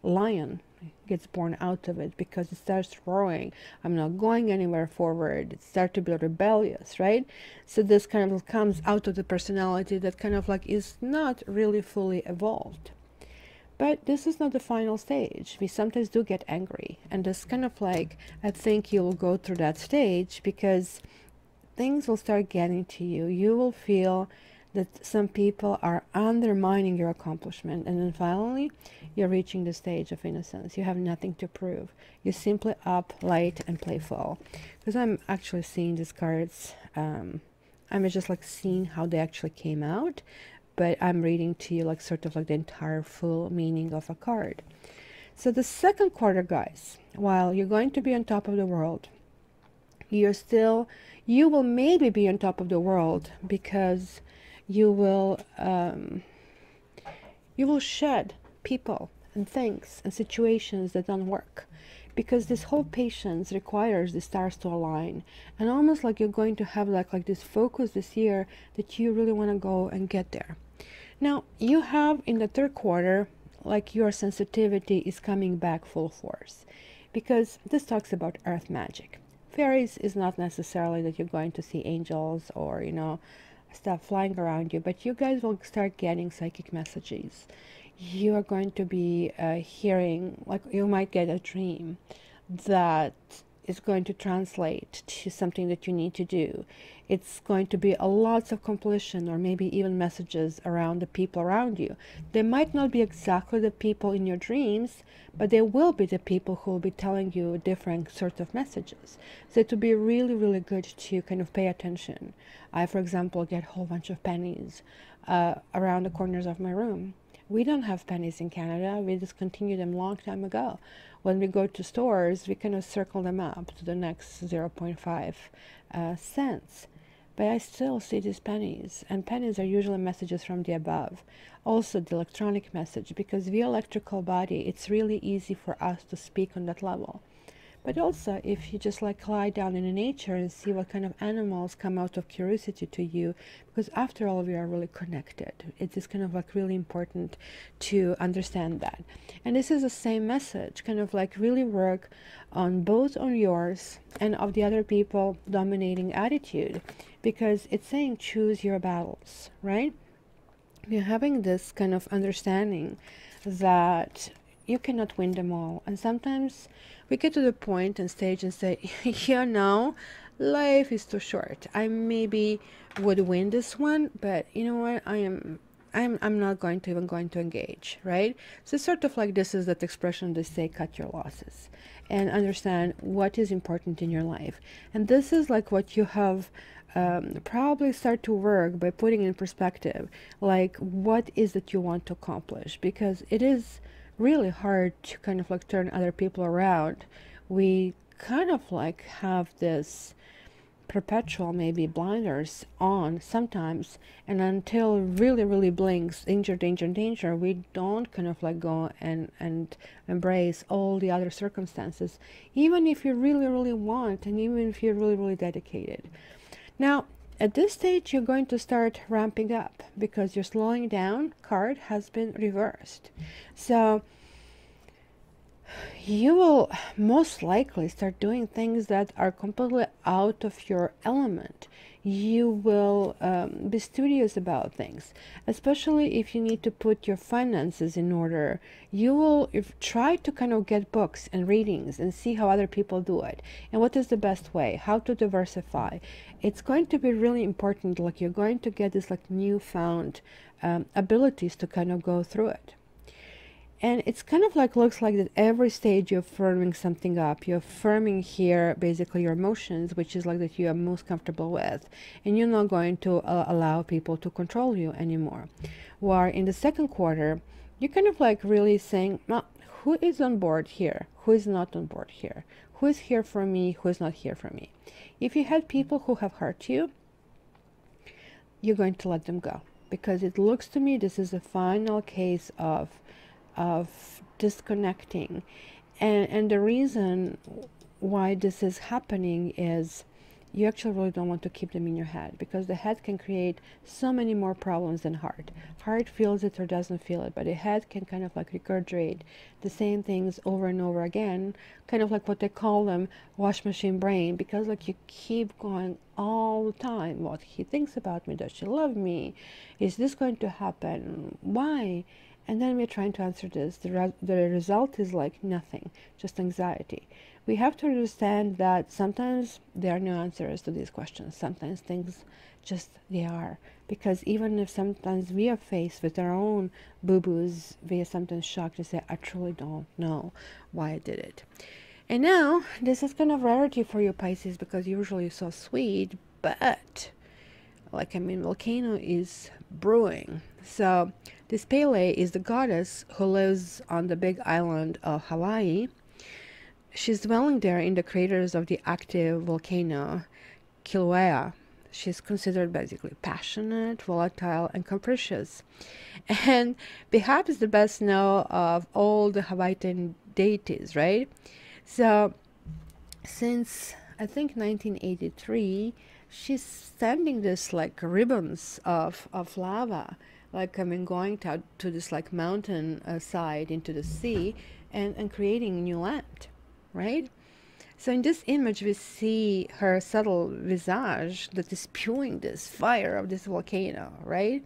lion gets born out of it, because it starts roaring, I'm not going anywhere forward. It starts to be rebellious, right? So this kind of comes out of the personality that kind of like is not really fully evolved. But this is not the final stage. We sometimes do get angry, and this kind of like, I think you'll go through that stage, because things will start getting to you. You will feel that some people are undermining your accomplishment, and then finally you're reaching the stage of innocence. You have nothing to prove. You're simply up, light, and playful. Because I'm actually seeing these cards, I'm just like seeing how they actually came out, but I'm reading to you like sort of like the entire full meaning of a card. So the second quarter, guys, while you're going to be on top of the world, you will maybe be on top of the world, because you will shed people and things and situations that don't work, because this whole patience requires the stars to align, and almost like you're going to have like this focus this year that you really want to go and get there. Now you have in the third quarter, like your sensitivity is coming back full force, because this talks about earth magic. Fairies is not necessarily that you're going to see angels or, you know, stuff flying around you, but you guys will start getting psychic messages. You are going to be hearing, like you might get a dream that is going to translate to something that you need to do. It's going to be a lots of completion, or maybe even messages around the people around you. They might not be exactly the people in your dreams, but they will be the people who will be telling you different sorts of messages. So it would be really, really good to kind of pay attention. I, for example, get a whole bunch of pennies around the corners of my room. We don't have pennies in Canada. We discontinued them a long time ago. When we go to stores, we kind of circle them up to the next 0.5 cents. But I still see these pennies, and pennies are usually messages from the above. Also the electronic message, because we electrical body, it's really easy for us to speak on that level. But also, if you just like lie down in nature and see what kind of animals come out of curiosity to you, because after all, we are really connected. It is kind of like really important to understand that. And this is the same message, kind of like really work on both on yours and of the other people dominating attitude, because it's saying choose your battles, right? You're having this kind of understanding that you cannot win them all. And sometimes we get to the point and stage and say, you know, life is too short. I maybe would win this one, but you know what? I'm not going to engage, right? So sort of like this is that expression they say, cut your losses and understand what is important in your life. And this is like what you have probably start to work by putting in perspective, like what is that you want to accomplish, because it is really hard to kind of like turn other people around. We kind of like have this perpetual maybe blinders on sometimes, and until really blinks danger, we don't kind of like go and embrace all the other circumstances, even if you really want, and even if you're really dedicated. Now at this stage you're going to start ramping up, because your slowing down card has been reversed. So you will most likely start doing things that are completely out of your element. You will be studious about things, especially if you need to put your finances in order. You will try to kind of get books and readings and see how other people do it, and what is the best way, how to diversify. It's going to be really important, like you're going to get this like newfound abilities to kind of go through it. And it's kind of like looks like that every stage you're firming something up. You're firming here basically your emotions, which is like that you are most comfortable with, and you're not going to allow people to control you anymore. While in the second quarter, you're kind of like really saying, well, who is on board here, who is not on board here, who is here for me, who is not here for me. If you had people who have hurt you, you're going to let them go, because it looks to me this is a final case of disconnecting, and the reason why this is happening is you actually really don't want to keep them in your head, because the head can create so many more problems than heart. Heart feels it or doesn't feel it, but the head can kind of like regurgitate the same things over and over again, kind of like what they call them wash machine brain, because like you keep going all the time. What he thinks about me, does she love me, is this going to happen, why? And then we're trying to answer this. The result is like nothing, just anxiety. We have to understand that sometimes there are no answers to these questions. Sometimes things just they are. Because even if sometimes we are faced with our own boo-boos, we are sometimes shocked to say, I truly don't know why I did it. And now, this is kind of rarity for you Pisces, because usually you're so sweet, but like, I mean, volcano is brewing. So this Pele is the goddess who lives on the big island of Hawaii. She's dwelling there in the craters of the active volcano Kilauea. She's considered basically passionate, volatile, and capricious, and perhaps the best known of all the Hawaiian deities, right? So since I think 1983, she's sending this like ribbons of lava, like, I mean, going to this like mountain side into the sea, and creating new land, right? So in this image we see her subtle visage that is spewing this fire of this volcano, right?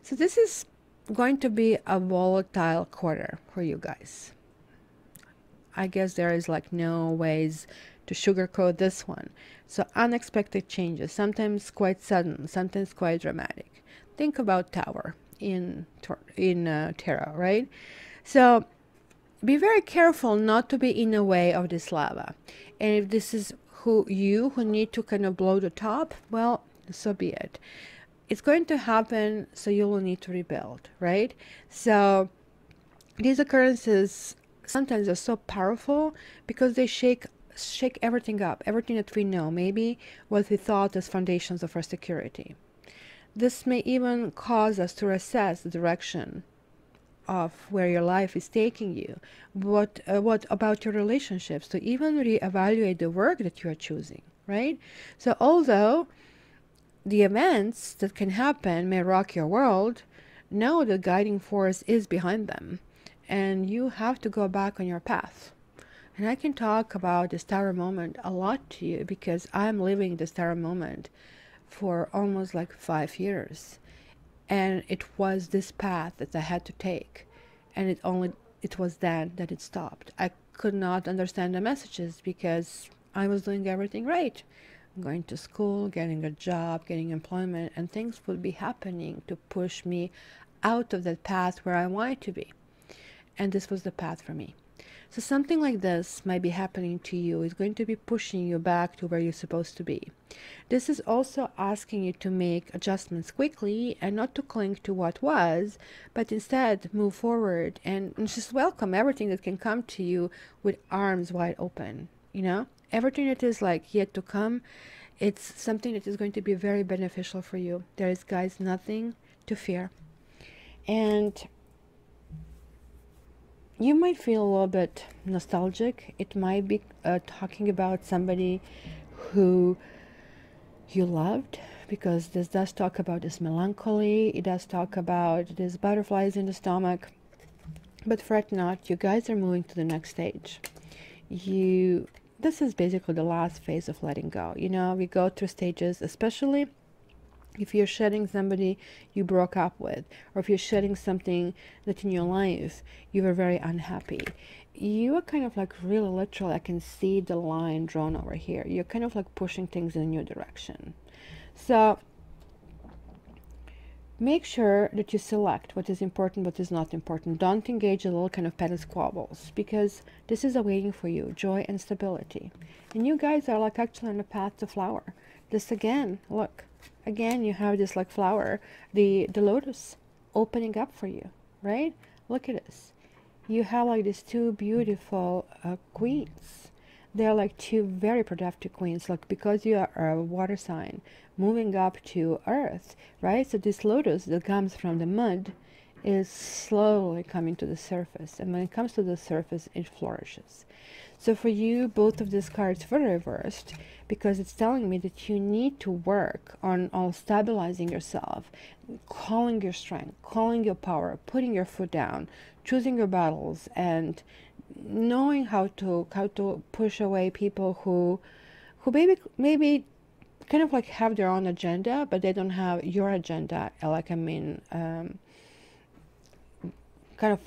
So this is going to be a volatile quarter for you guys. I guess there is like no ways to sugarcoat this one. So unexpected changes, sometimes quite sudden, sometimes quite dramatic. Think about Tower in tarot, right? So be very careful not to be in the way of this lava. And if this is who need to kind of blow the top, well, so be it. It's going to happen, so you will need to rebuild, right? So these occurrences sometimes are so powerful because they shake everything up, everything that we know, maybe what we thought as foundations of our security. This may even cause us to assess the direction of where your life is taking you. What about your relationships, to even reevaluate the work that you are choosing, right? So although the events that can happen may rock your world, know the guiding force is behind them, and you have to go back on your path. And I can talk about this Tower moment a lot to you because I'm living this Tower moment for almost like 5 years. And it was this path that I had to take. And it was then that it stopped. I could not understand the messages because I was doing everything right. Going to school, getting a job, getting employment, and things would be happening to push me out of that path where I wanted to be. And this was the path for me. So something like this might be happening to you. It's going to be pushing you back to where you're supposed to be. This is also asking you to make adjustments quickly and not to cling to what was, but instead move forward and just welcome everything that can come to you with arms wide open. You know, everything that is like yet to come, it's something that is going to be very beneficial for you. There is, guys, nothing to fear. And you might feel a little bit nostalgic. It might be talking about somebody who you loved, because this does talk about this melancholy. It does talk about these butterflies in the stomach. But fret not, you guys are moving to the next stage. This is basically the last phase of letting go. You know, we go through stages, especially if you're shedding somebody you broke up with, or if you're shedding something that in your life you were very unhappy. You are kind of like really literal. I can see the line drawn over here. You're kind of like pushing things in a new direction. So make sure that you select what is important, what is not important. Don't engage in little kind of petty squabbles, because this is awaiting for you joy and stability. And you guys are like actually on the path to flower. This again, look, again you have this like flower, the lotus opening up for you, right? Look at this. You have like these two beautiful queens. They're like two very productive queens, like because you are a water sign moving up to earth, right? So this lotus that comes from the mud is slowly coming to the surface, and when it comes to the surface it flourishes. So for you, both of these cards were reversed because it's telling me that you need to work on stabilizing yourself, calling your strength, calling your power, putting your foot down, choosing your battles, and knowing how to push away people who maybe kind of like have their own agenda, but they don't have your agenda, like kind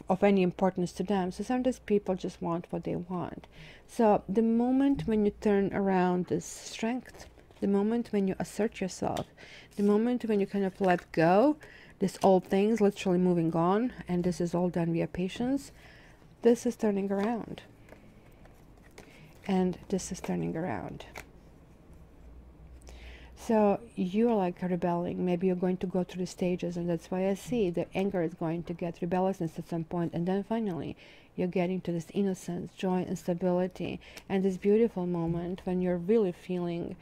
of any importance to them. So sometimes people just want what they want. So the moment when you turn around this strength, the moment when you assert yourself, the moment when you kind of let go this old things, literally moving on, and this is all done via patience, this is turning around, and this is turning around. So you're like rebelling. Maybe you're going to go through the stages, and that's why I see the anger is going to get rebelliousness at some point, and then finally you're getting to this innocence, joy, and stability, and this beautiful moment when you're really feeling,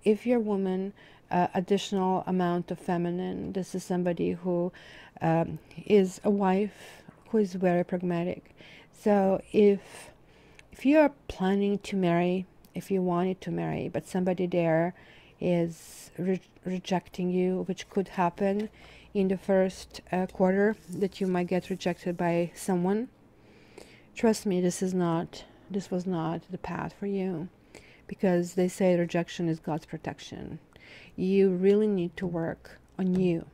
if you're a woman, additional amount of feminine. This is somebody who is a wife who is very pragmatic. So if you are planning to marry, if you wanted to marry, but somebody there is rejecting you, which could happen in the first quarter, that you might get rejected by someone, trust me, this was not the path for you, because they say rejection is God's protection. You really need to work on you,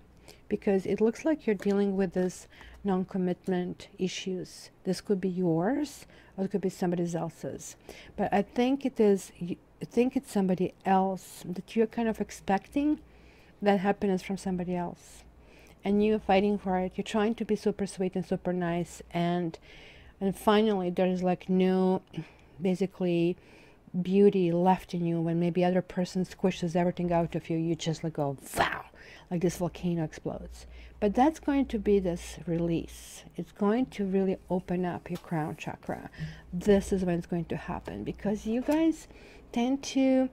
because it looks like you're dealing with this non-commitment issues. This could be yours or it could be somebody else's. But I think I think it's somebody else that you're kind of expecting that happiness from somebody else, and you're fighting for it. You're trying to be super sweet and super nice, and finally there's like no basically beauty left in you. When maybe other person squishes everything out of you, you just like go wow, like this volcano explodes. But that's going to be this release. It's going to really open up your crown chakra. This is when it's going to happen, because you guys tend to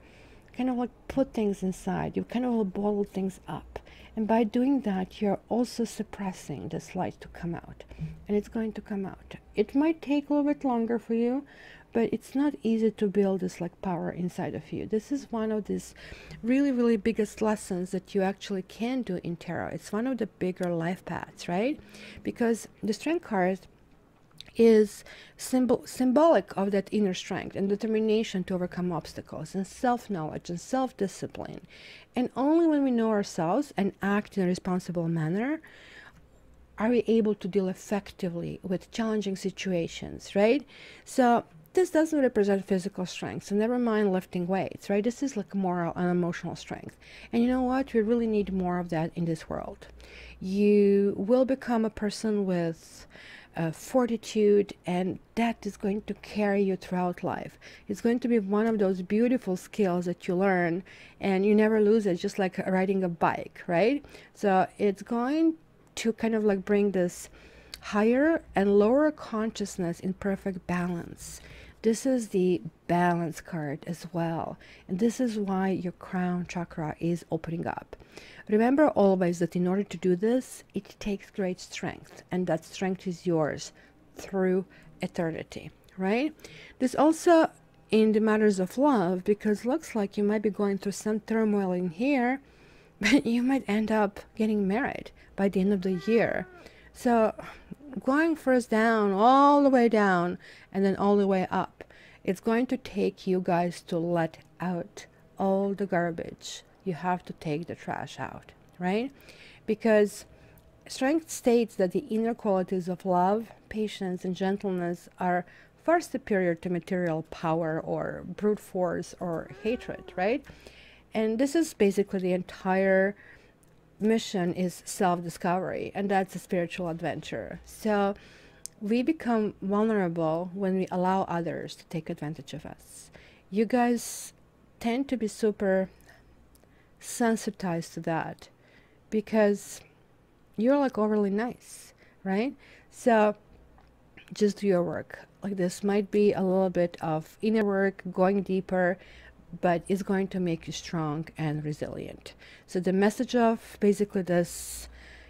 kind of like put things inside. You kind of will bottle things up, and by doing that you're also suppressing this light to come out, and it's going to come out. It might take a little bit longer for you, but it's not easy to build this like power inside of you. This is one of these really biggest lessons that you actually can do in tarot. It's one of the bigger life paths, right? Because the strength card is symbolic of that inner strength and determination to overcome obstacles, and self-knowledge and self-discipline. And only when we know ourselves and act in a responsible manner are we able to deal effectively with challenging situations, right? So this doesn't represent physical strength, so never mind lifting weights, right? This is like moral and emotional strength. And you know what? We really need more of that in this world. You will become a person with fortitude, and that is going to carry you throughout life. It's going to be one of those beautiful skills that you learn and you never lose it, just like riding a bike, right? So it's going to kind of like bring this higher and lower consciousness in perfect balance. This is the balance card as well, and this is why your crown chakra is opening up. Remember always that in order to do this, it takes great strength, and that strength is yours through eternity, right? This also in the matters of love, because looks like you might be going through some turmoil in here, but you might end up getting married by the end of the year. So going first down, all the way down, and then all the way up, it's going to take you guys to let out all the garbage. You have to take the trash out, right? Because strength states that the inner qualities of love, patience, and gentleness are far superior to material power or brute force or hatred, right? And this is basically the entire mission is self-discovery, and that's a spiritual adventure. So we become vulnerable when we allow others to take advantage of us. You guys tend to be super sensitized to that because you're like overly nice, right? So just do your work. Like this might be a little bit of inner work, going deeper, but it's going to make you strong and resilient. So the message of basically this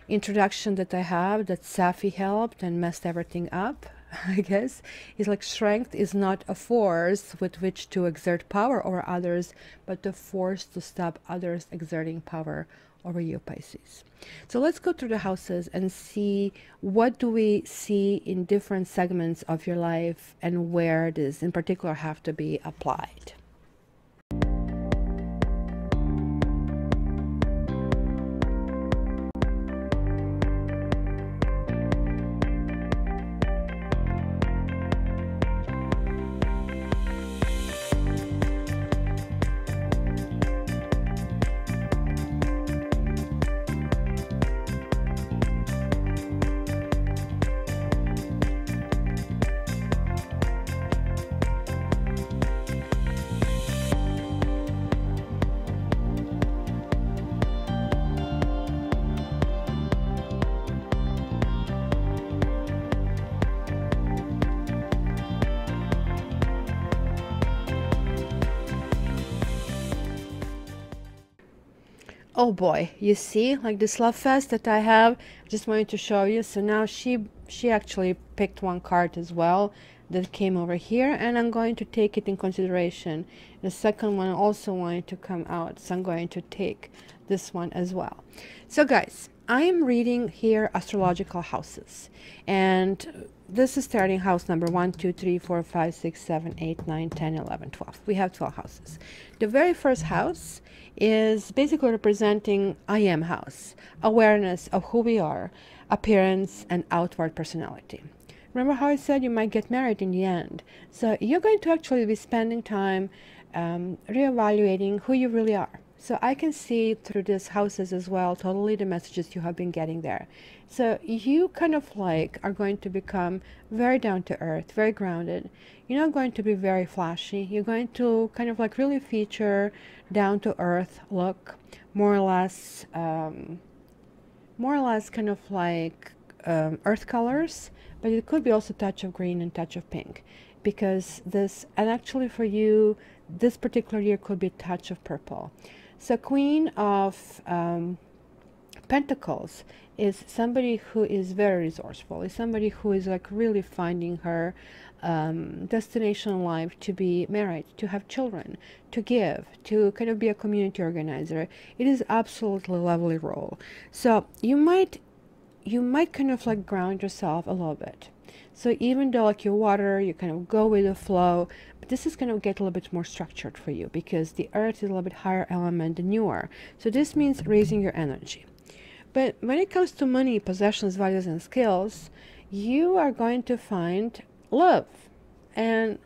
introduction that I have, that Safi helped and messed everything up, I guess, is like strength is not a force with which to exert power over others, but the force to stop others exerting power over you, Pisces. So let's go through the houses and see what do we see in different segments of your life and where this in particular have to be applied. Oh boy, you see, like this love fest that I have, just wanted to show you. So now she actually picked one card as well that came over here, and I'm going to take it in consideration. The second one also wanted to come out, so I'm going to take this one as well. So guys, I am reading here astrological houses, and this is starting house number 1, 2, 3, 4, 5, 6, 7, 8, 9, 10, 11, 12. We have 12 houses. The very first house is basically representing I am house, awareness of who we are, appearance, and outward personality. Remember how I said you might get married in the end? So you're going to actually be spending time reevaluating who you really are. So I can see through these houses as well, totally the messages you have been getting there. So you kind of like are going to become very down to earth, very grounded. You're not going to be very flashy. You're going to kind of like really feature down to earth look, more or less kind of like earth colors, but it could be also touch of green and touch of pink, because this, and actually for you, this particular year could be a touch of purple. So Queen of Pentacles is somebody who is very resourceful, is somebody who is like really finding her destination in life, to be married, to have children, to give, to kind of be a community organizer. It is absolutely lovely role. So you might kind of like ground yourself a little bit. So even though like your water, you kind of go with the flow, but this is going to get a little bit more structured for you, because the earth is a little bit higher element than you are. So this means raising your energy. But when it comes to money, possessions, values, and skills, you are going to find love. And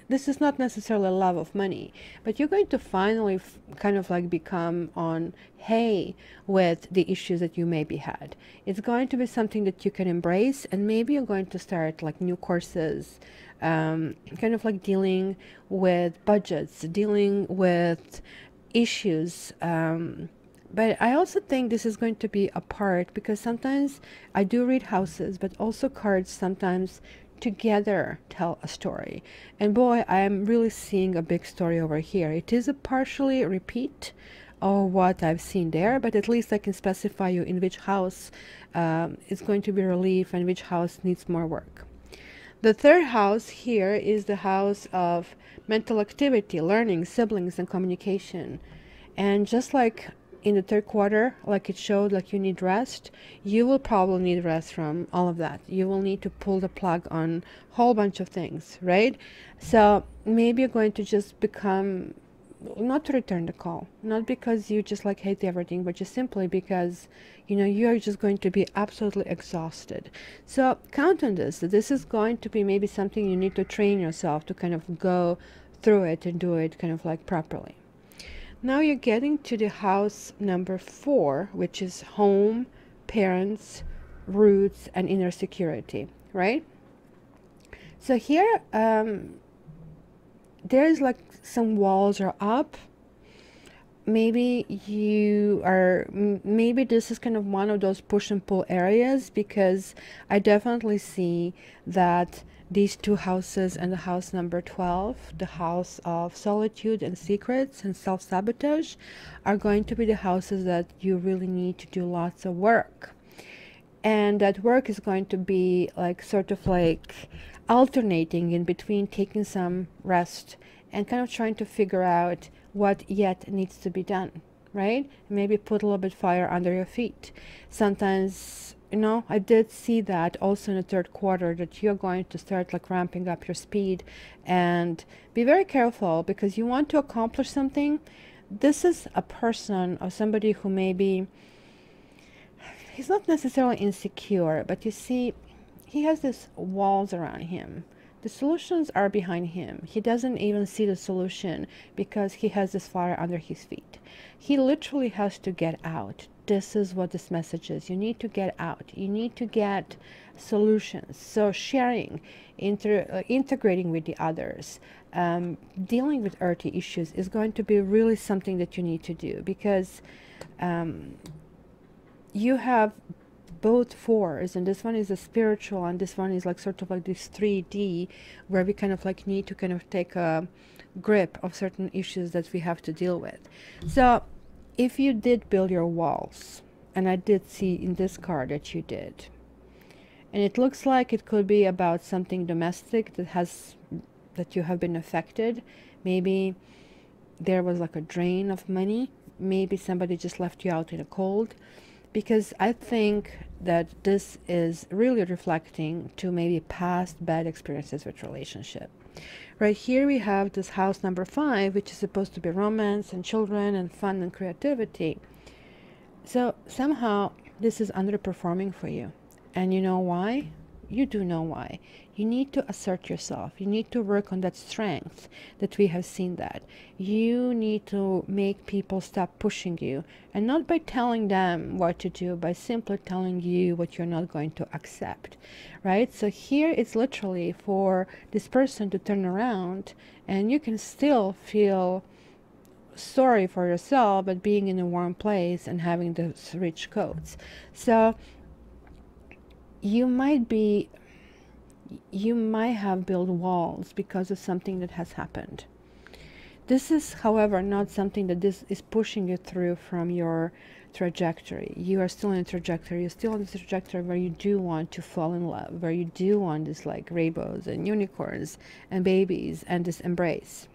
this is not necessarily love of money, but you're going to finally kind of like become on hay with the issues that you maybe had. It's going to be something that you can embrace, and maybe you're going to start like new courses, kind of like dealing with budgets, dealing with issues. But I also think this is going to be a part, because sometimes I do read houses, but also cards sometimes together tell a story. And boy, I am really seeing a big story over here. It is a partially repeat of what I've seen there, but at least I can specify you in which house is going to be relief and which house needs more work. The third house here is the house of mental activity, learning, siblings, and communication. And just like in the third quarter, like it showed, like you need rest, you will probably need rest from all of that. You will need to pull the plug on a whole bunch of things, right? So maybe you're going to just become, not to return the call, not because you just like hate everything, but just simply because, you know, you're just going to be absolutely exhausted. So count on this. This is going to be maybe something you need to train yourself to kind of go through it and do it kind of like properly. Now you're getting to the house number 4, which is home, parents, roots, and inner security, right? So here, there's like some walls are up. Maybe you are, maybe this is kind of one of those push and pull areas, because I definitely see that these two houses and the house number 12, the house of solitude and secrets and self-sabotage, are going to be the houses that you really need to do lots of work. And that work is going to be like sort of like alternating in between taking some rest and kind of trying to figure out what yet needs to be done, right? Maybe put a little bit fire under your feet. Sometimes, you know, I did see that also in the third quarter, that you're going to start like ramping up your speed, and be very careful, because you want to accomplish something. This is a person or somebody who maybe, he's not necessarily insecure, but you see, he has these walls around him. The solutions are behind him. He doesn't even see the solution because he has this fire under his feet. He literally has to get out. This is what this message is. You need to get out. You need to get solutions. So sharing, integrating with the others, dealing with earthy issues is going to be really something that you need to do, because you have both fours, and this one is a spiritual, and this one is like sort of like this 3D, where we kind of like need to kind of take a grip of certain issues that we have to deal with. So if you did build your walls, and I did see in this card that you did, and it looks like it could be about something domestic that you have been affected. Maybe there was like a drain of money. Maybe somebody just left you out in the cold. Because I think that this is really reflecting to maybe past bad experiences with relationship. Right here we have this house number 5, which is supposed to be romance and children and fun and creativity. So somehow this is underperforming for you. And you know why? You do know why. You need to assert yourself. You need to work on that strength that we have seen that. You need to make people stop pushing you, and not by telling them what to do, by simply telling you what you're not going to accept, right? So here it's literally for this person to turn around, and you can still feel sorry for yourself, but being in a warm place and having those rich coats. So you might have built walls because of something that has happened. This is, however, not something that this is pushing you through from your trajectory. You are still in a trajectory. You're still on the trajectory where you do want to fall in love, where you do want this like rainbows and unicorns and babies and this embrace.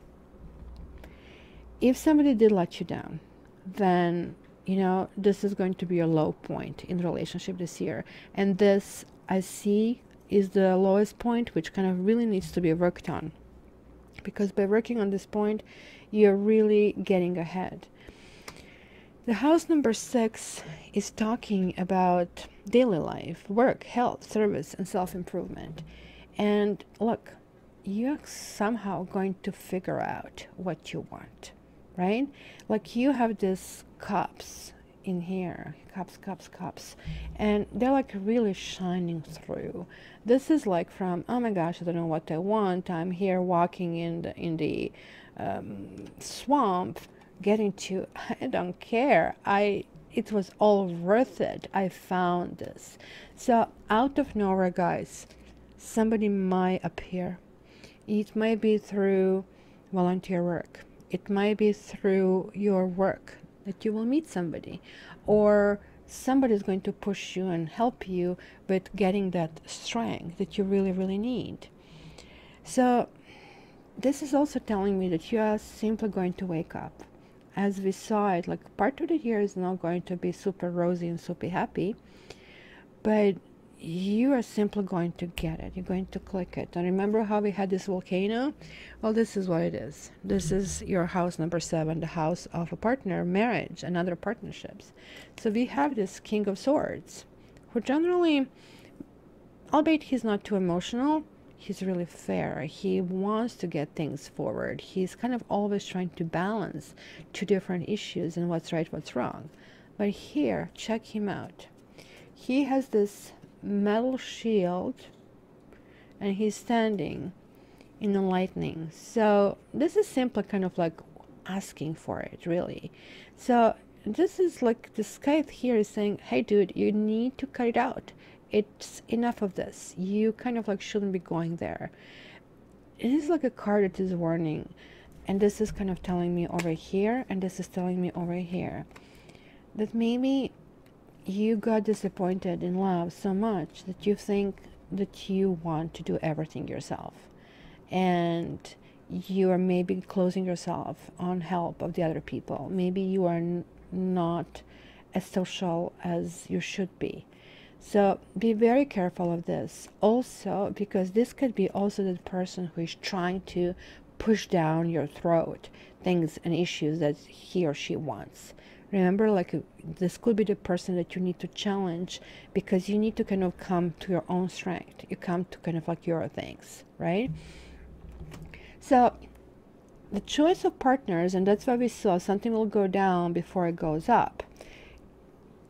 If somebody did let you down, then, you know, this is going to be a low point in the relationship this year. And this, I see, is the lowest point, which kind of really needs to be worked on. Because by working on this point, you're really getting ahead. The house number 6 is talking about daily life, work, health, service, and self-improvement. And look, you're somehow going to figure out what you want, right? Like you have this cups in here, cups, and they're like really shining through. This is like from, oh my gosh, I don't know what I want. I'm here walking in the swamp, getting to, I don't care. It was all worth it. I found this. So out of nowhere, guys, somebody might appear. It might be through volunteer work. It might be through your work that you will meet somebody, or somebody is going to push you and help you with getting that strength that you really, really need. So this is also telling me that you are simply going to wake up. As we saw it, like part of the year is not going to be super rosy and super happy, but you are simply going to get it. You're going to click it. And remember how we had this volcano? Well, this is what it is. This is your house number 7, the house of a partner, marriage, and other partnerships. So we have this King of Swords, who generally, albeit he's not too emotional, he's really fair. He wants to get things forward. He's kind of always trying to balance 2 different issues and what's right, what's wrong. But here, check him out. He has this metal shield, and he's standing in the lightning. So this is simply kind of like asking for it, really. So this is like the sky here is saying, hey dude, you need to cut it out. It's enough of this. You kind of like shouldn't be going there. It is like a card that is warning, and this is kind of telling me over here, and this is telling me over here, that maybe you got disappointed in love so much that you think that you want to do everything yourself, and you are maybe closing yourself on help of the other people. Maybe you are not as social as you should be. So be very careful of this also, because this could be also the person who is trying to push down your throat things and issues that he or she wants. Remember, like this could be the person that you need to challenge, because you need to kind of come to your own strength. You come to kind of like your things, right? So the choice of partners, and that's why we saw something will go down before it goes up,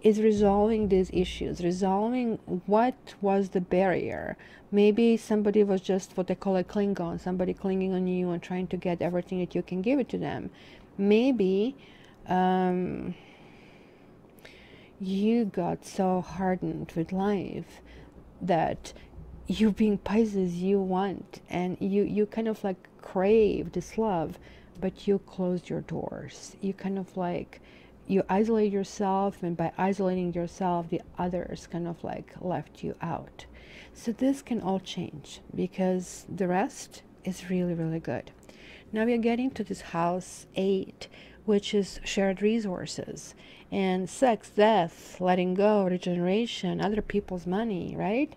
is resolving these issues, resolving what was the barrier. Maybe somebody was just what they call a Klingon, somebody clinging on you and trying to get everything that you can give it to them. Maybe you got so hardened with life that you being Pisces, you want, and you kind of like crave this love, but you closed your doors. You kind of like, you isolate yourself, and by isolating yourself, the others kind of like left you out. So this can all change, because the rest is really, really good. Now we are getting to this house 8, which is shared resources and sex, death, letting go, regeneration, other people's money, right?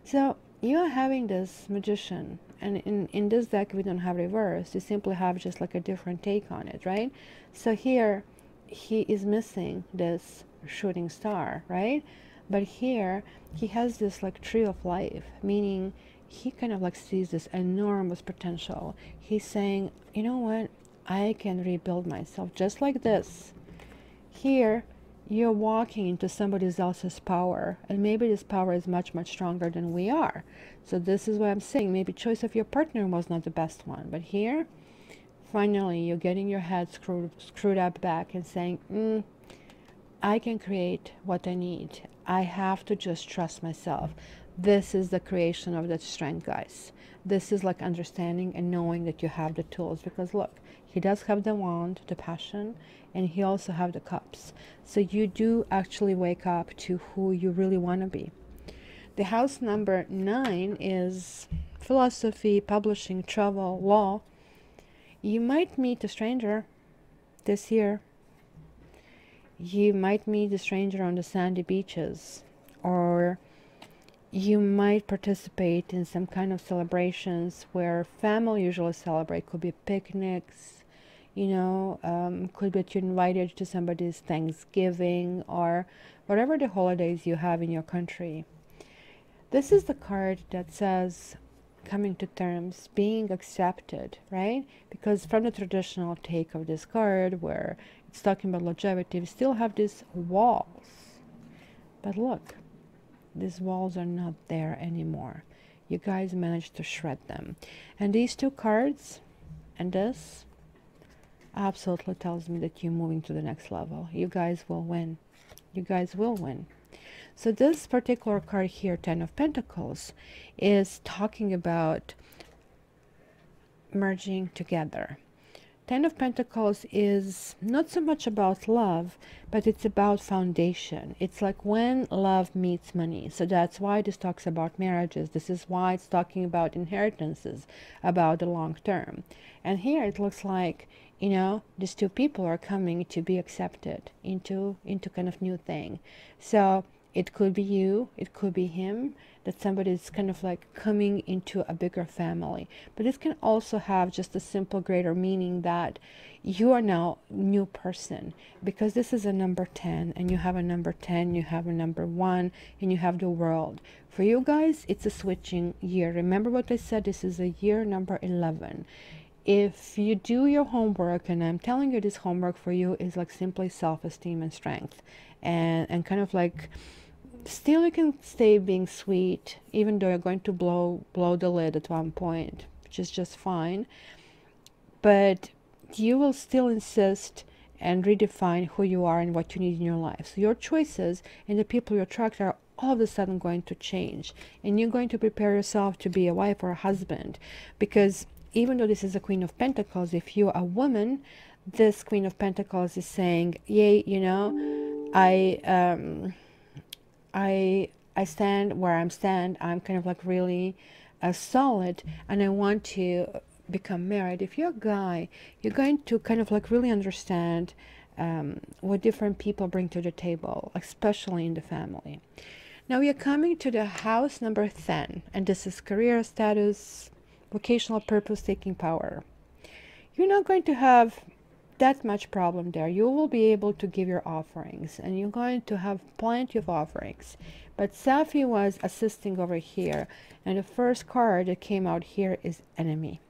So you are having this magician, and in this deck we don't have reverse. You simply have just like a different take on it, right? So here he is missing this shooting star, right? But here he has this like tree of life, meaning he kind of like sees this enormous potential. He's saying, you know what, I can rebuild myself just like this. Here you're walking into somebody else's power, and maybe this power is much stronger than we are. So this is what I'm saying. Maybe choice of your partner was not the best one, but here finally you're getting your head screwed up back and saying, I can create what I need. I have to just trust myself. This is the creation of that strength, guys. This is like understanding and knowing that you have the tools, because look, he does have the wand, the passion, and he also have the cups. So you do actually wake up to who you really want to be. The house number 9 is philosophy, publishing, travel, law. You might meet a stranger this year. You might meet a stranger on the sandy beaches, or you might participate in some kind of celebrations where family usually celebrate. Could be picnics, you know, could be that you're invited to somebody's Thanksgiving or whatever the holidays you have in your country. This is the card that says coming to terms, being accepted, right? Because from the traditional take of this card, where it's talking about longevity, we still have these walls. But look, these walls are not there anymore. You guys managed to shred them. And these two cards and this absolutely tells me that you're moving to the next level. You guys will win. You guys will win. So this particular card here, 10 of Pentacles, is talking about merging together. 10 of Pentacles is not so much about love, but it's about foundation. It's like when love meets money. So that's why this talks about marriages. This is why it's talking about inheritances, about the long term. And here it looks like, you know, these two people are coming to be accepted into kind of new thing. So it could be you, it could be him, that somebody is kind of like coming into a bigger family. But it can also have just a simple greater meaning that you are now a new person, because this is a number 10, and you have a number 10, you have a number 1, and you have the world. For you guys, it's a switching year. Remember what I said, this is a year number 11. If you do your homework, and I'm telling you this homework for you is like simply self-esteem and strength, and kind of like still you can stay being sweet, even though you're going to blow the lid at one point, which is just fine. But you will still insist and redefine who you are and what you need in your life. So your choices and the people you attract are all of a sudden going to change. And you're going to prepare yourself to be a wife or a husband. Because even though this is a Queen of Pentacles, if you're a woman, this Queen of Pentacles is saying, yay, you know, I stand where I'm kind of like really solid, and I want to become married. If you're a guy, you're going to kind of like really understand what different people bring to the table, especially in the family. Now we are coming to the house number 10, and this is career, status, vocational purpose, taking power. You're not going to have that much problem there. You will be able to give your offerings, and you're going to have plenty of offerings. But Safi was assisting over here, and the first card that came out here is enemy.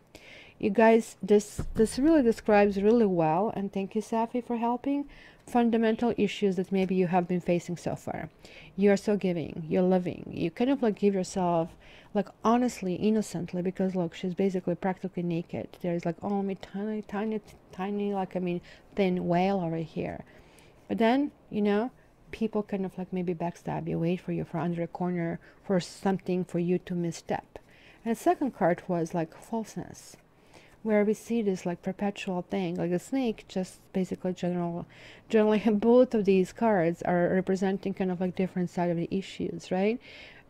You guys, this really describes really well, and thank you, Safi, for helping, fundamental issues that maybe you have been facing so far. You're so giving, you're loving, you kind of like give yourself, like honestly, innocently, because look, she's basically practically naked. There's like only tiny, like, I mean, thin veil over here. But then, you know, people kind of like maybe backstab you, wait for you for under a corner for something for you to misstep. And the second card was like falseness, where we see this like perpetual thing, like a snake, just basically generally both of these cards are representing kind of like different side of the issues, right?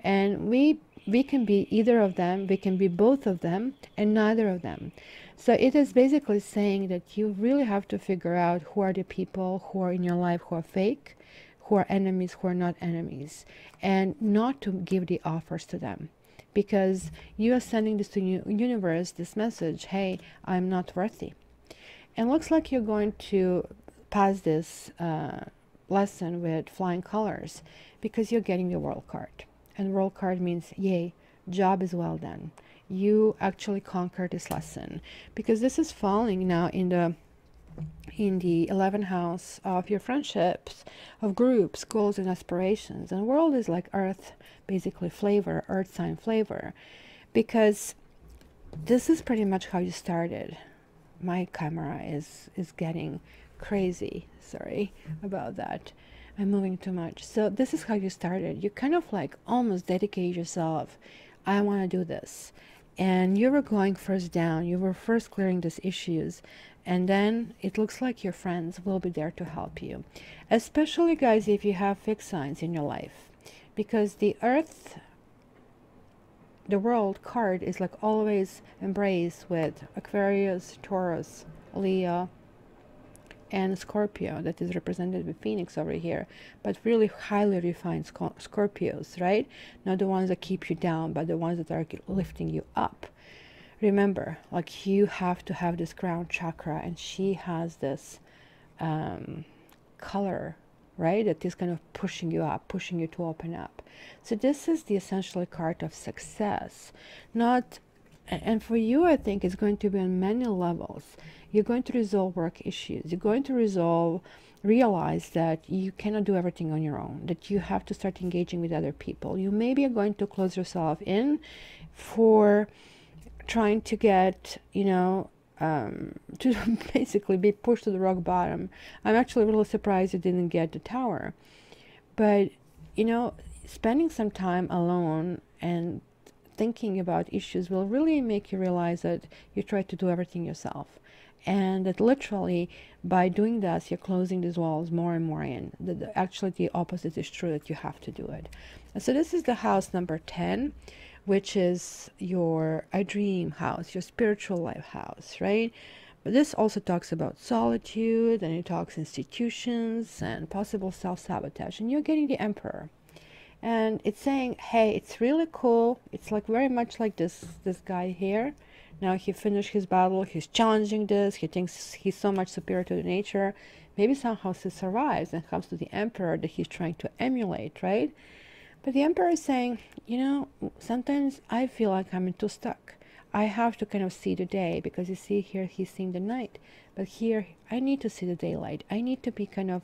And we can be either of them, we can be both of them, and neither of them. So it is basically saying that you really have to figure out who are the people who are in your life who are fake, who are enemies, who are not enemies, and not to give the offers to them. Because you are sending this to universe, this message, hey, I'm not worthy. And looks like you're going to pass this lesson with flying colors because you're getting the world card. And world card means, yay, job is well done. You actually conquered this lesson, because this is falling now in the 11th house of your friendships, of groups, goals, and aspirations. And world is like earth, basically flavor, earth sign flavor, because this is pretty much how you started. My camera is getting crazy. Sorry about that. I'm moving too much. So this is how you started. You kind of like almost dedicate yourself. I want to do this. And you were going first down. You were first clearing these issues. And then it looks like your friends will be there to help you. Especially, guys, if you have fixed signs in your life. Because the earth, the world card is like always embraced with Aquarius, Taurus, Leo, and Scorpio, that is represented with Phoenix over here, but really highly refined Scorpios, right? Not the ones that keep you down, but the ones that are lifting you up. Remember, like, you have to have this crown chakra, and she has this color, right, that is kind of pushing you up, pushing you to open up. So this is the essential card of success. Not, and for you, I think it's going to be on many levels. You're going to resolve work issues. You're going to realize that you cannot do everything on your own, that you have to start engaging with other people. You maybe are going to close yourself in for trying to get, to basically be pushed to the rock bottom. I'm actually really surprised you didn't get the tower. But, spending some time alone and thinking about issues will really make you realize that you try to do everything yourself. And that literally by doing this, you're closing these walls more and more in. Actually, the opposite is true, that you have to do it. And so this is the house number 10, which is your I dream house, your spiritual life house, right? But this also talks about solitude, and it talks institutions and possible self-sabotage. And you're getting the Emperor. And it's saying, hey, it's really cool. It's like very much like this guy here. Now he finished his battle. He's challenging this. He thinks he's so much superior to the nature. Maybe somehow he survives and comes to the Emperor that he's trying to emulate, right? But the Emperor is saying, sometimes I feel like I'm too stuck. I have to kind of see the day, because you see here he's seeing the night. But here I need to see the daylight. I need to be kind of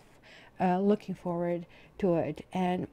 looking forward to it. And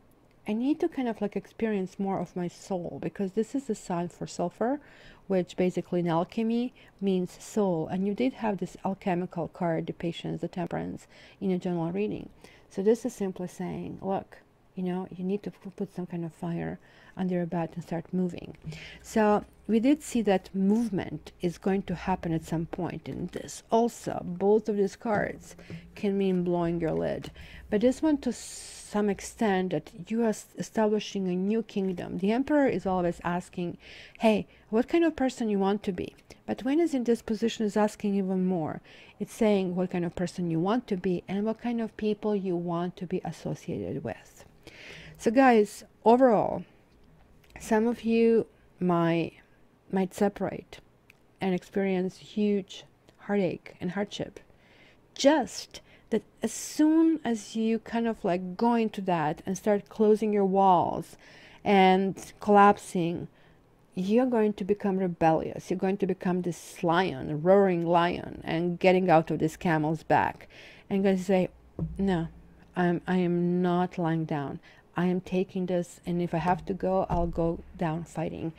I need to kind of like experience more of my soul, because this is the sign for sulfur, which basically in alchemy means soul. And you did have this alchemical card, the patience, the temperance, in a general reading. So this is simply saying, look, you need to put some kind of fire under your bed and start moving. So we did see that movement is going to happen at some point in this. Also, both of these cards can mean blowing your lid. But this one, to some extent, that you are establishing a new kingdom. The Emperor is always asking, hey, what kind of person you want to be? But when it's in this position, is asking even more. It's saying what kind of person you want to be and what kind of people you want to be associated with. So guys, overall, some of you might separate and experience huge heartache and hardship. Just that as soon as you kind of like go into that and start closing your walls and collapsing, you're going to become rebellious. You're going to become this lion, a roaring lion, and getting out of this camel's back and going to say, no, I am not lying down. I am taking this, and if I have to go, I'll go down fighting.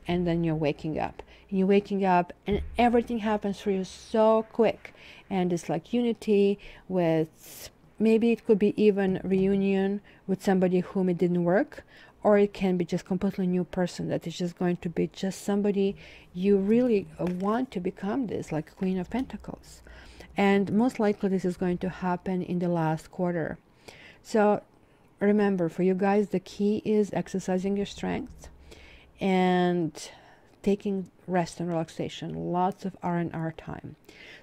And then you're waking up. And you're waking up, and everything happens for you so quick. And it's like unity with, maybe it could be even reunion with somebody whom it didn't work, or it can be just completely new person that is just going to be just somebody you really want to become, this like Queen of Pentacles. And most likely this is going to happen in the last quarter. So remember, for you guys, the key is exercising your strength and taking rest and relaxation, lots of R&R time.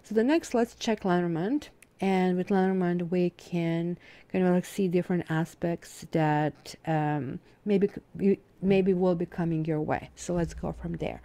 So the next, let's check Lenormand. And with Lenormand, we can kind of like see different aspects that maybe will be coming your way. So let's go from there.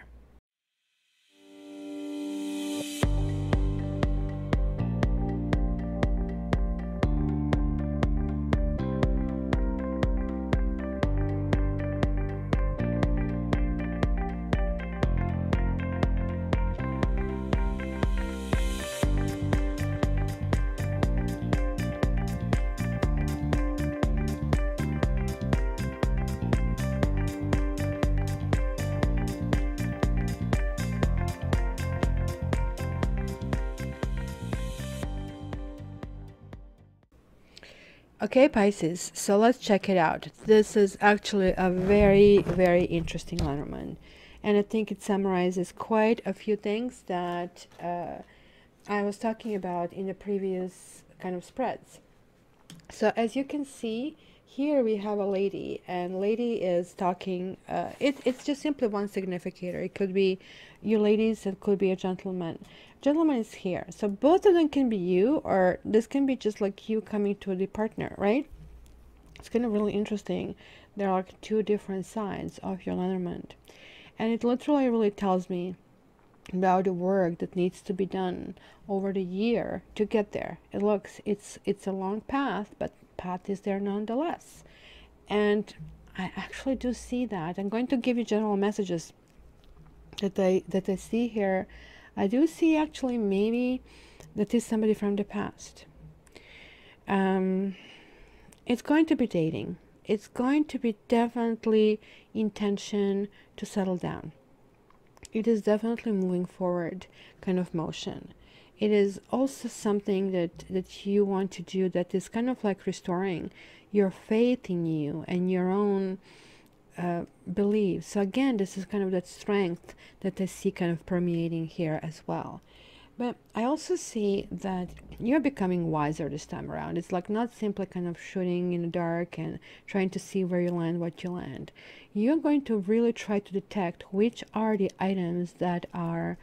Okay, Pisces, so let's check it out. This is actually a very, very interesting Lenormand. And I think it summarizes quite a few things that I was talking about in the previous kind of spreads. So as you can see, here we have a lady, and lady is talking, it's just simply one significator. It could be you ladies, it could be a gentleman. Gentleman is here. So both of them can be you, or this can be just like you coming to the partner, right? It's kind of really interesting. There are like two different sides of your Lenormand. And it literally really tells me about the work that needs to be done over the year to get there. It's a long path, but path is there nonetheless. And I actually do see that. I'm going to give you general messages that I see here. I do see actually maybe that is somebody from the past. It's going to be dating. It's going to be definitely intention to settle down. It is definitely moving forward kind of motion. It is also something that you want to do that is kind of like restoring your faith in you and your own beliefs. So again, this is kind of that strength that I see kind of permeating here as well. But I also see that you're becoming wiser this time around. It's like not simply kind of shooting in the dark and trying to see where you land, what you land. You're going to really try to detect which are the items that are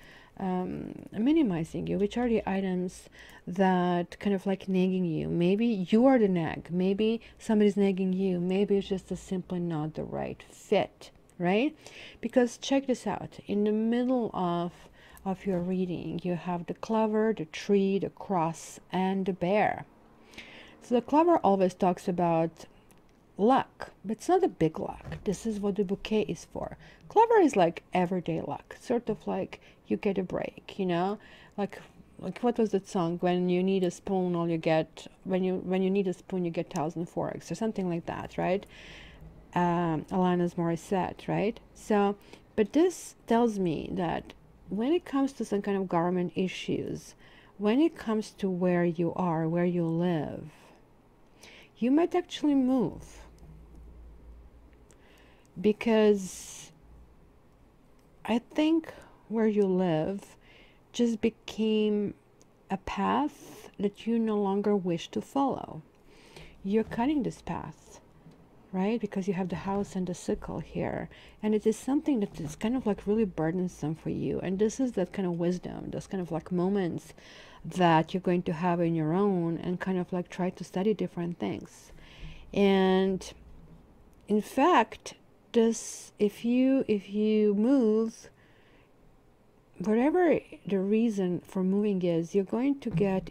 minimizing you, which are the items that kind of like nagging you. Maybe you are the nag. Maybe somebody's nagging you. Maybe it's just simply not the right fit, right? Because check this out. In the middle of your reading, you have the clover, the tree, the cross, and the bear. So the clover always talks about luck, but it's not a big luck. This is what the bouquet is for. Clover is like everyday luck, sort of like you get a break, you know, like what was that song? When you need a spoon, all you get when you need a spoon, you get 1,000 forks or something like that, right? Alanis Morissette, right? So, but this tells me that when it comes to some kind of government issues, when it comes to where you are, where you live, you might actually move. Because I think where you live just became a path that you no longer wish to follow. You're cutting this path, right? Because you have the house and the sickle here. And it is something that is kind of like really burdensome for you. And this is that kind of wisdom, those kind of like moments that you're going to have in your own and kind of like try to study different things. And in fact, this, if you move, whatever the reason for moving is, you're going to get